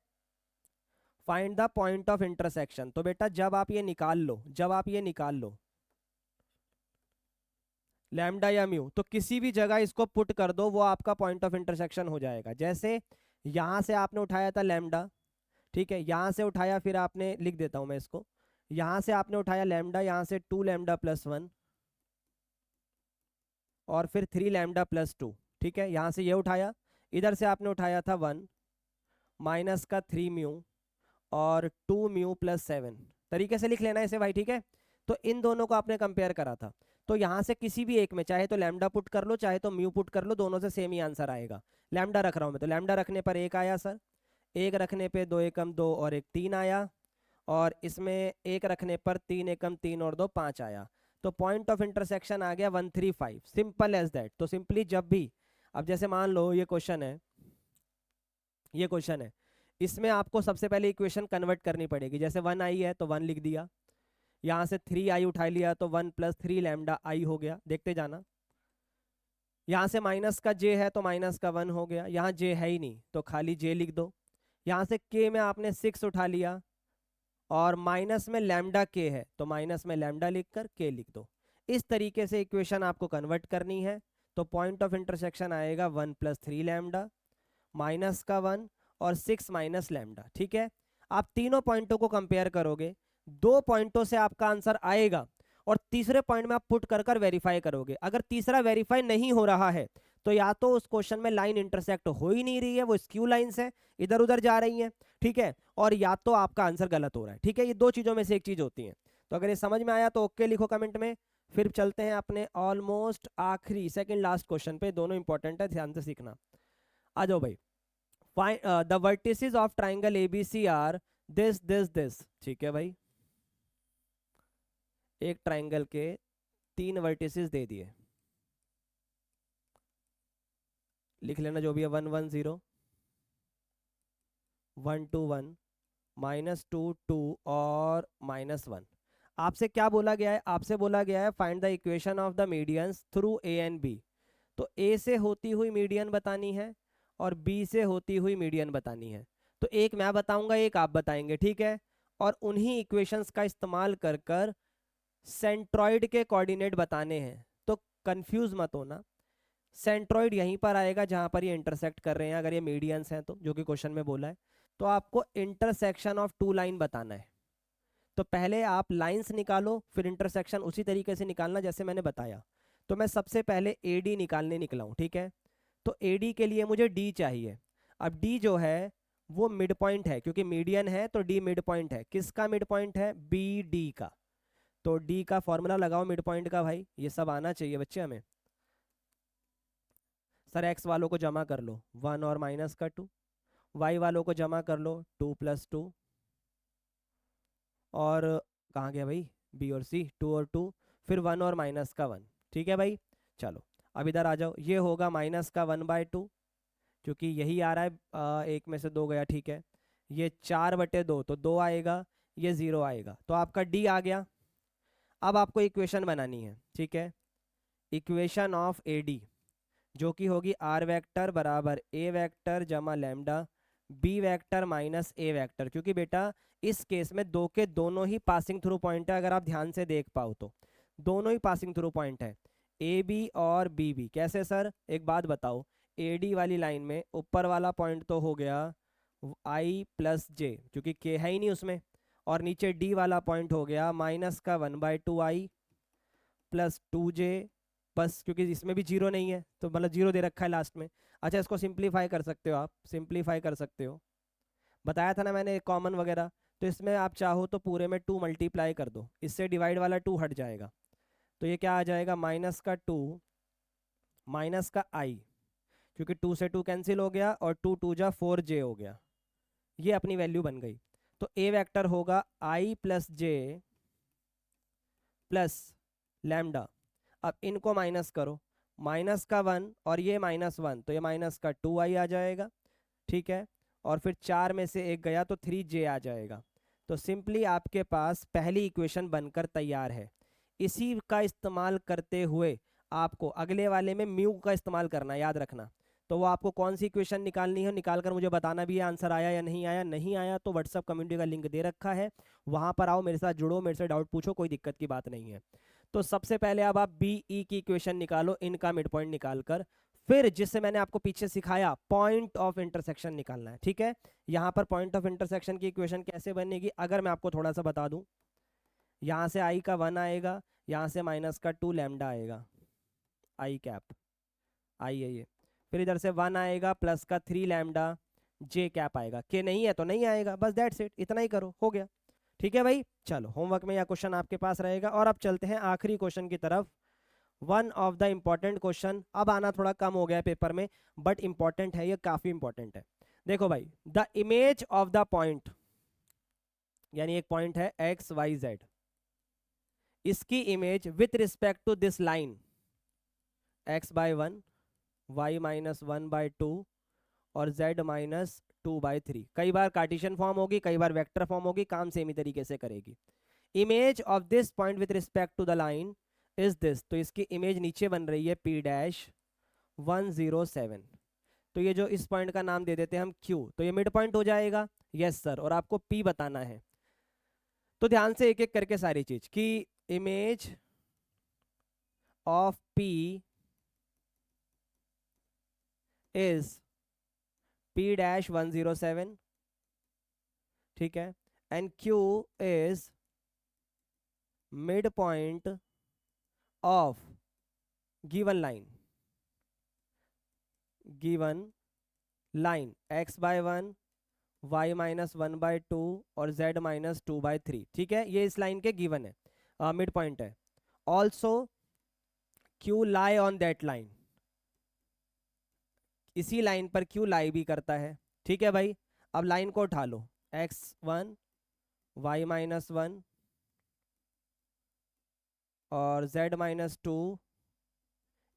find the point of intersection, तो बेटा जब आप ये निकाल लो, जब आप ये निकाल लो लैम्डा या म्यू, तो किसी भी जगह इसको पुट कर दो, वो आपका पॉइंट ऑफ इंटरसेक्शन हो जाएगा। जैसे यहां से आपने उठाया था लैम्डा, ठीक है, यहां से उठाया, फिर आपने, लिख देता हूं मैं इसको, यहां से आपने उठाया लैम्डा, यहां से 2 लैम्डा+1 और फिर 3 लैम्डा+2। ठीक है, यहां से ये उठाया, इधर से आपने उठाया था 1 -3 म्यू और 2 म्यू+7। तरीके से लिख लेना इसे भाई। ठीक है, तो इन दोनों को आपने कंपेयर करा था, तो यहाँ से किसी भी एक में, चाहे तो लैम्डा पुट कर लो चाहे तो म्यू पुट कर लो, दोनों से सेम ही आंसर आएगा। लैम्डा रख रहा हूँ मैं, तो लैम्डा रखने पर 1 आया सर, 1 रखने पे 2 एकम 2 और 1 3 आया, और इसमें 1 रखने पर 3 एकम 3 और 2 5 आया। तो पॉइंट ऑफ इंटरसेक्शन आ गया 135, सिंपल एज दैट। तो सिंपली जब भी, अब जैसे मान लो ये क्वेश्चन है, ये क्वेश्चन है, इसमें आपको सबसे पहले इक्वेशन कन्वर्ट करनी पड़ेगी। जैसे 1 आई है तो 1 लिख दिया, यहाँ से 3 आई उठा लिया तो 1 + 3 लैम्डा आई हो गया, देखते जाना। यहाँ से माइनस का जे है तो -1 हो गया, यहाँ जे है ही नहीं तो खाली जे लिख दो। यहाँ से के में आपने 6 उठा लिया और माइनस में लैम्डा के है तो माइनस में लैम्डा लिखकर के लिख दो। इस तरीके से इक्वेशन आपको कन्वर्ट करनी है। तो पॉइंट ऑफ इंटरसेक्शन आएगा 1 + 3 लैम्डा माइनस का 1 और 6 माइनस लैम्डा। ठीक है, आप तीनों पॉइंटों को कंपेयर करोगे, 2 पॉइंटों से आपका आंसर आएगा और तीसरे पॉइंट में आप पुट कर कर वेरीफाई करोगे। अगर तीसरा वेरीफाई नहीं हो रहा है तो या तो उस क्वेश्चन में लाइन इंटरसेक्ट हो ही नहीं रही है, वो स्क्यू लाइंस है, इधर उधर जा रही हैं, ठीक है, और या तो आपका आंसर गलत हो रहा है। ठीक है, ये दो चीजों में से एक चीज होती है। तो अगर ये समझ में आया तो ओके लिखो कमेंट में। फिर चलते हैं अपने ऑलमोस्ट आखिरी सेकंड लास्ट क्वेश्चन पे, दोनों इंपॉर्टेंट है, ध्यान से सीखना। आ जाओ भाई। The vertices of triangle ABC are this. ठीक है भाई, एक ट्राइंगल के 3 वर्टिसेस दे दिए, लिख लेना जो भी है, 1 1 0 1 2 1 -2 2 और -1। आपसे क्या बोला गया है? आपसे बोला गया है find the equation of the medians through A and B. तो ए से होती हुई मीडियन बतानी है और बी से होती हुई मीडियन बतानी है। तो एक मैं बताऊंगा, एक आप बताएंगे, ठीक है, और उन्हीं इक्वेशंस का इस्तेमाल कर कर सेंट्रॉइड के कोऑर्डिनेट बताने हैं। तो कंफ्यूज मत होना, सेंट्रॉइड यहीं पर आएगा जहां पर ये इंटरसेक्ट कर रहे हैं, अगर ये मीडियंस हैं तो, जो कि क्वेश्चन में बोला है। तो आपको इंटरसेक्शन ऑफ 2 लाइन बताना है। तो पहले आप लाइंस निकालो, फिर इंटरसेक्शन उसी तरीके से निकालना जैसे मैंने बताया। तो मैं सबसे पहले AD निकालने निकला हूं, ठीक है। तो AD के लिए मुझे D चाहिए। अब D जो है वो मिड पॉइंट है, क्योंकि मीडियन है तो D मिड पॉइंट है। किसका मिड पॉइंट है? BD का। तो D का फॉर्मूला लगाओ मिड पॉइंट का भाई, ये सब आना चाहिए बच्चे हमें। सर एक्स वालों को जमा कर लो, 1 और -2। वाई वालों को जमा कर लो, 2 + 2। और कहाँ गया भाई बी और सी, 2 और 2, फिर 1 और -1। ठीक है भाई, चलो अब इधर आ जाओ। ये होगा -1/2, क्योंकि यही आ रहा है, एक में से 2 गया, ठीक है। ये 4/2 तो 2 आएगा, ये 0 आएगा, तो आपका डी आ गया। अब आपको इक्वेशन बनानी है, ठीक है, इक्वेशन ऑफ AD, जो कि होगी R वेक्टर बराबर A वेक्टर जमा lambda B vector minus A vector. क्योंकि बेटा इस केस में दो के दोनों ही पासिंग थ्रू पॉइंट है, अगर आप ध्यान से देख पाओ तो दोनों ही पासिंग थ्रू पॉइंट है, AB और BB। कैसे सर? एक बात बताओ, AD वाली लाइन में ऊपर वाला पॉइंट तो हो गया I + J, क्योंकि K है ही नहीं उसमें, और नीचे D वाला पॉइंट हो गया -1/2I + 2J, बस, क्योंकि इसमें भी 0 नहीं है तो मतलब 0 दे रखा है लास्ट में। अच्छा, इसको सिंप्लीफाई कर सकते हो, आप सिंप्लीफाई कर सकते हो, बताया था ना मैंने कॉमन वगैरह। तो इसमें आप चाहो तो पूरे में 2 मल्टीप्लाई कर दो, इससे डिवाइड वाला 2 हट जाएगा। तो ये क्या आ जाएगा? -2 माइनस का I, क्योंकि 2 से 2 कैंसिल हो गया और 2 2 जा 4J हो गया, ये अपनी वैल्यू बन गई। तो A वेक्टर होगा I + J प्लस लैम्डा। अब इनको माइनस करो, -1 और ये -1, तो ये -2I आ जाएगा, ठीक है, और फिर 4 में से 1 गया तो 3J आ जाएगा। तो सिंपली आपके पास पहली इक्वेशन बनकर तैयार है। इसी का इस्तेमाल करते हुए आपको अगले वाले में म्यू का इस्तेमाल करना है, याद रखना। तो वो आपको कौन सी इक्वेशन निकालनी है, निकाल कर मुझे बताना भी है आंसर आया या नहीं आया। नहीं आया तो व्हाट्सअप कम्युनिटी का लिंक दे रखा है, वहां पर आओ, मेरे साथ जुड़ो, मेरे से डाउट पूछो, कोई दिक्कत की बात नहीं है। तो सबसे पहले अब आप BE की इक्वेशन निकालो, इनका मिड पॉइंट निकालकर, फिर जिससे मैंने आपको पीछे सिखाया पॉइंट ऑफ इंटरसेक्शन निकालना है, ठीक है। यहां पर पॉइंट ऑफ इंटरसेक्शन की इक्वेशन कैसे बनेगी, अगर मैं आपको थोड़ा सा बता दूं, यहां से I का 1 आएगा, यहां से -2 लैम्डा आएगा, I कैप, आई है ये, फिर इधर से 1 आएगा प्लस का 3 लैम्डा J कैप आएगा। के नहीं है तो नहीं आएगा, बस दैट्स इट, इतना ही करो, हो गया। ठीक है भाई, चलो होमवर्क में यह क्वेश्चन आपके पास रहेगा। और अब चलते हैं आखिरी क्वेश्चन की तरफ, one of the important question. अब आना थोड़ा कम हो गया है पेपर में, बट इंपॉर्टेंट है, ये काफी इंपॉर्टेंट है। देखो भाई, the image of the point, यानी एक पॉइंट है XYZ, इसकी image with respect to this line x/1 y -1/2 और z -2/3। कई बार कार्टेशियन फॉर्म होगी, कई बार वेक्टर फॉर्म होगी, काम सेम ही तरीके से करेगी। Image of this point with respect to the line is this, तो इसकी इमेज नीचे बन रही है P'107। तो ये जो इस पॉइंट का नाम दे देते हैं हम Q, तो ये मिड पॉइंट हो जाएगा। यस सर, और आपको P बताना है। तो ध्यान से एक एक करके सारी चीज कि image of P is P-107, ठीक है, and Q is mid point of given line x/1 y-1/2 और z-2/3, ठीक है, ये इस लाइन के गिवन है, मिड पॉइंट है। Also Q lie on that line, इसी लाइन पर Q लाई भी करता है, ठीक है भाई। अब लाइन को उठा लो, x1 y-1 और z-2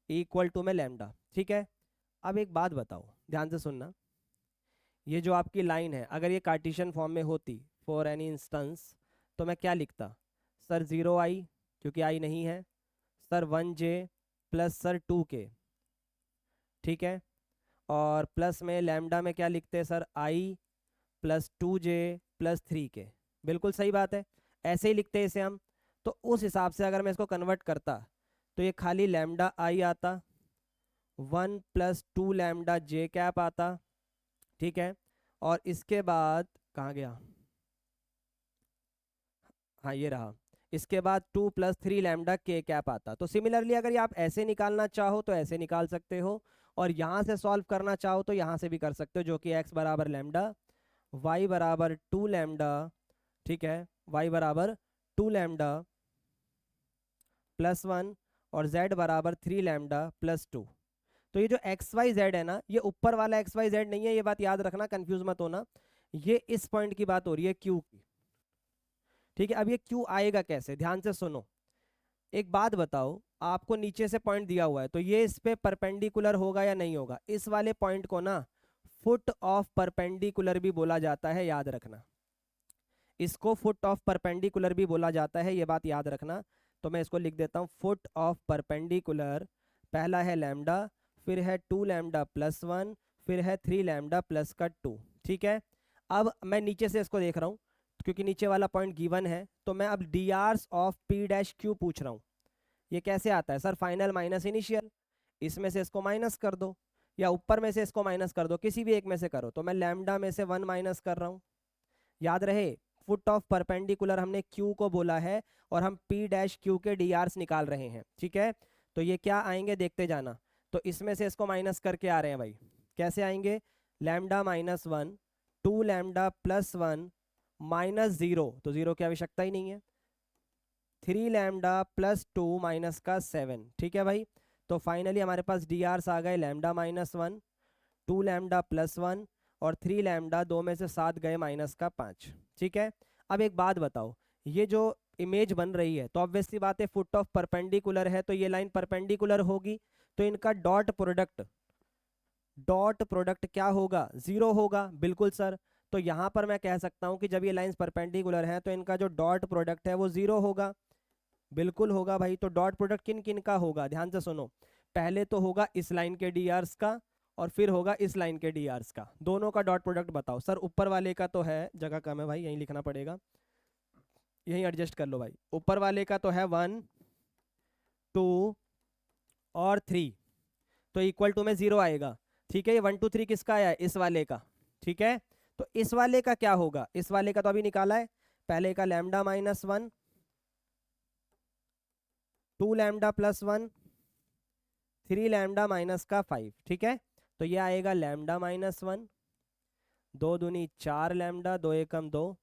इक्वल टू में लैम्डा, ठीक है। अब एक बात बताओ, ध्यान से सुनना, ये जो आपकी लाइन है अगर ये कार्टेशियन फॉर्म में होती फॉर एनी इंस्टेंस तो मैं क्या लिखता? सर 0i, क्योंकि i नहीं है, sir 1j plus sir 2k, ठीक है, और प्लस में लैम्डा में क्या लिखते हैं sir? i plus 2j plus 3k, बिल्कुल सही बात है, ऐसे ही लिखते हैं इसे हम। तो उस हिसाब से अगर मैं इसको कन्वर्ट करता तो ये खाली लैम्डा i आता, 1 प्लस 2 लैम्डा j कैप आता, ठीक है, और इसके बाद कहाँ गया, हाँ ये रहा, इसके बाद 2 प्लस 3 लैम्डा k कैप आता। तो सिमिलरली अगर ये आप ऐसे निकालना चाहो तो ऐसे निकाल सकते हो, और यहाँ से सॉल्व करना चाहो तो यहाँ से भी कर सकते हो, जो कि x बराबर लैम्डा, y बराबर 2 लैम्डा, ठीक है, y बराबर 2 लैम्डा प्लस 1 और z बराबर 3 लैम्डा प्लस 2। तो ये जो एक्स वाई जेड है ना, ये ऊपर वाला एक्स वाई जेड नहीं है, ये बात याद रखना, कंफ्यूज मत होना, ये इस पॉइंट की बात हो रही है क्यू की, ठीक है। अब ये क्यू आएगा कैसे, ध्यान से सुनो। एक बात बताओ, आपको नीचे से पॉइंट दिया हुआ है तो ये इस पे परपेंडिकुलर होगा या नहीं होगा? इस वाले पॉइंट को ना फुट ऑफ परपेंडिकुलर भी बोला जाता है, याद रखना, इसको फुट ऑफ परपेंडिकुलर भी बोला जाता है, ये बात याद रखना। तो मैं इसको लिख देता हूँ, फुट ऑफ परपेंडिकुलर, पहला है लैम्डा, फिर है 2 लैम्डा प्लस 1, फिर है 3 लैम्डा प्लस का 2, ठीक है। अब मैं नीचे से इसको देख रहा हूँ, क्योंकि नीचे वाला पॉइंट गिवन है, तो मैं अब D Rs of P dash Q पूछ रहा हूँ। ये कैसे आता है सर? फाइनल माइनस इनिशियल, इसमें से इसको माइनस कर दो, या ऊपर में से इसको माइनस कर दो, किसी भी एक में से करो। तो मैं लैम्डा में से 1 माइनस कर रहा हूँ, याद रहे फुट ऑफ परपेंडिकुलर हमने क्यू को बोला है, और हम पी डैश क्यू के डी आर्स निकाल रहे हैं, ठीक है। तो ये क्या आएंगे देखते जाना, तो इसमें से इसको माइनस करके आ रहे हैं भाई, कैसे आएंगे? Lambda minus 1, 2 lambda plus 1 minus 0, तो 0 की आवश्यकता ही नहीं है, 3 लैम्डा प्लस 2 माइनस का 7, ठीक है भाई। तो फाइनली हमारे पास डी आर्स आ गए, लैम्डा माइनस 1, 2 लैम्डा प्लस 1 और 3 लैम्डा, 2 में से 7 गए माइनस का 5, ठीक है। अब एक बात बताओ, ये जो इमेज बन रही है तो ऑब्वियसली बात है फुट ऑफ परपेंडिकुलर है, तो ये लाइन परपेंडिकुलर होगी, तो इनका डॉट प्रोडक्ट क्या होगा? 0 होगा, बिल्कुल सर। तो यहाँ पर मैं कह सकता हूँ कि जब ये लाइंस परपेंडिकुलर हैं तो इनका जो डॉट प्रोडक्ट है वो 0 होगा, बिल्कुल होगा भाई। तो डॉट प्रोडक्ट किन किन का होगा, ध्यान से सुनो, पहले तो होगा इस लाइन के डी आर्स का, और फिर होगा इस लाइन के डी आर्स का, दोनों का डॉट प्रोडक्ट बताओ। सर ऊपर वाले का तो है, जगह कम है भाई, यहीं लिखना पड़ेगा, यहीं एडजस्ट कर लो भाई। ऊपर वाले का तो है 1 2 और 3, तो इक्वल टू में 0 आएगा, ठीक है। ये 1 2 3 किसका आया? इस वाले का, ठीक है। तो इस वाले का क्या होगा? इस वाले का तो अभी निकाला है, पहले का lambda minus 1, 2 lambda plus 1, 3 lambda minus का 5, ठीक है। तो ये आएगा लैम्डा माइनस 1, 2 दूनी 4 लैम्डा, 2 एकम 2,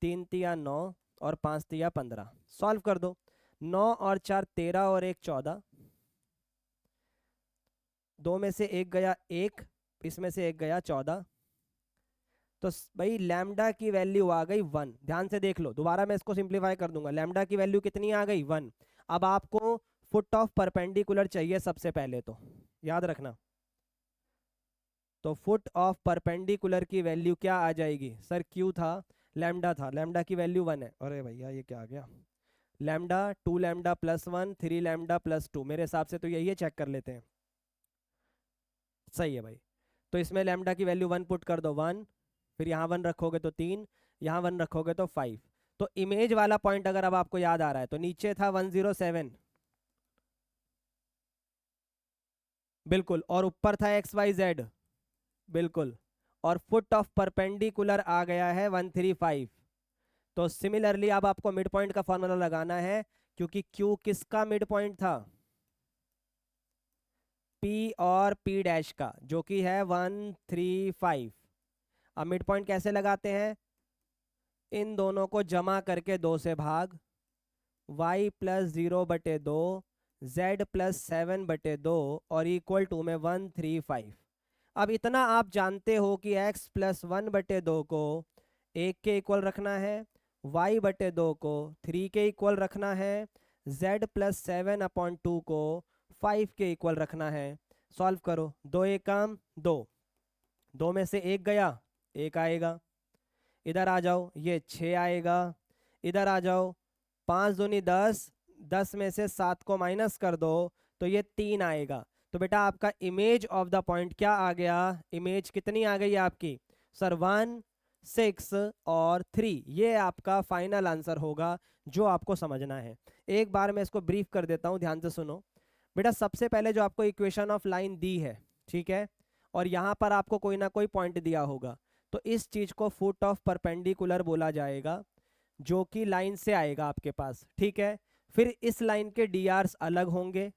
3 तिया 9 और 5 तिया 15। सॉल्व कर दो, 9 और 4 13 और 1 14, 2 में से 1 गया 1, इसमें से 1 गया 14, तो भाई लैम्डा की वैल्यू आ गई 1। ध्यान से देख लो, दोबारा मैं इसको सिंप्लीफाई कर दूंगा, लैम्डा की वैल्यू कितनी आ गई? 1। अब आपको फुट ऑफ परपेंडिकुलर चाहिए सबसे पहले, तो याद रखना, तो फुट ऑफ परपेंडिकुलर की वैल्यू क्या आ जाएगी? सर क्यू था, लैम्डा था, लैम्डा की वैल्यू 1 है, अरे भैया ये क्या आ गया, lambda 2 lambda plus 1, 3 lambda plus 2, मेरे हिसाब से तो यही है, चेक कर लेते हैं, सही है भाई। तो इसमें लैम्डा की वैल्यू 1 पुट कर दो, 1, फिर यहाँ 1 रखोगे तो 3, यहाँ 1 रखोगे तो 5, तो इमेज वाला पॉइंट अगर अब आपको याद आ रहा है तो नीचे था 107, बिल्कुल, और ऊपर था XYZ, बिल्कुल, और फुट ऑफ परपेंडिकुलर आ गया है 135। तो सिमिलरली अब आपको मिड पॉइंट का फॉर्मूला लगाना है, क्योंकि Q किसका मिड पॉइंट था? P और P डैश का, जो कि है 135। अब मिड पॉइंट कैसे लगाते हैं? इन दोनों को जमा करके 2 से भाग, y प्लस 0/2, z प्लस 7/2 और इक्वल टू में 135। अब इतना आप जानते हो कि x प्लस 1/2 को 1 के इक्वल रखना है, y/2 को 3 के इक्वल रखना है, z प्लस 7/2 को 5 के इक्वल रखना है। सॉल्व करो, 2 एक काम 2, 2 में से 1 गया, 1 आएगा, इधर आ जाओ, ये 6 आएगा, इधर आ जाओ, 5 दूनी 10, 10 में से 7 को माइनस कर दो तो ये 3 आएगा। तो बेटा आपका इमेज ऑफ द पॉइंट क्या आ गया? इमेज कितनी आ गई आपकी सर? 1, 6 और 3। ये आपका फाइनल आंसर होगा जो आपको समझना है। एक बार मैं इसको ब्रीफ कर देता हूँ, ध्यान से सुनो बेटा। सबसे पहले जो आपको इक्वेशन ऑफ लाइन दी है, ठीक है, और यहाँ पर आपको कोई ना कोई पॉइंट दिया होगा, तो इस चीज को फुट ऑफ परपेंडिकुलर बोला जाएगा, जो कि लाइन से आएगा आपके पास, ठीक है। फिर इस लाइन के डीआरस अलग होंगे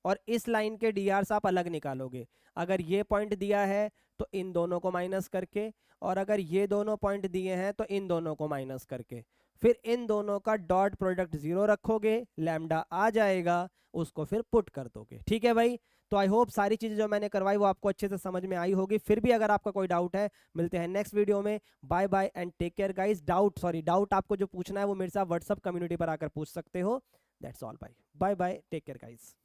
और इस लाइन के डीआरस आप अलग निकालोगे। अगर ये पॉइंट दिया है तो इन दोनों को माइनस करके, और अगर ये दोनों पॉइंट दिए हैं तो इन दोनों को माइनस करके, फिर इन दोनों का डॉट प्रोडक्ट 0 रखोगे, लैम्डा आ जाएगा, उसको फिर पुट कर दोगे, ठीक है भाई। तो आई होप सारी चीजें जो मैंने करवाई वो आपको अच्छे से समझ में आई होगी। फिर भी अगर आपका कोई डाउट है, मिलते हैं नेक्स्ट वीडियो में। Bye bye and take care guys. Doubt आपको जो पूछना है वो मेरे साथ व्हाट्सअप कम्युनिटी पर आकर पूछ सकते हो। That's all, bye bye, take care guys.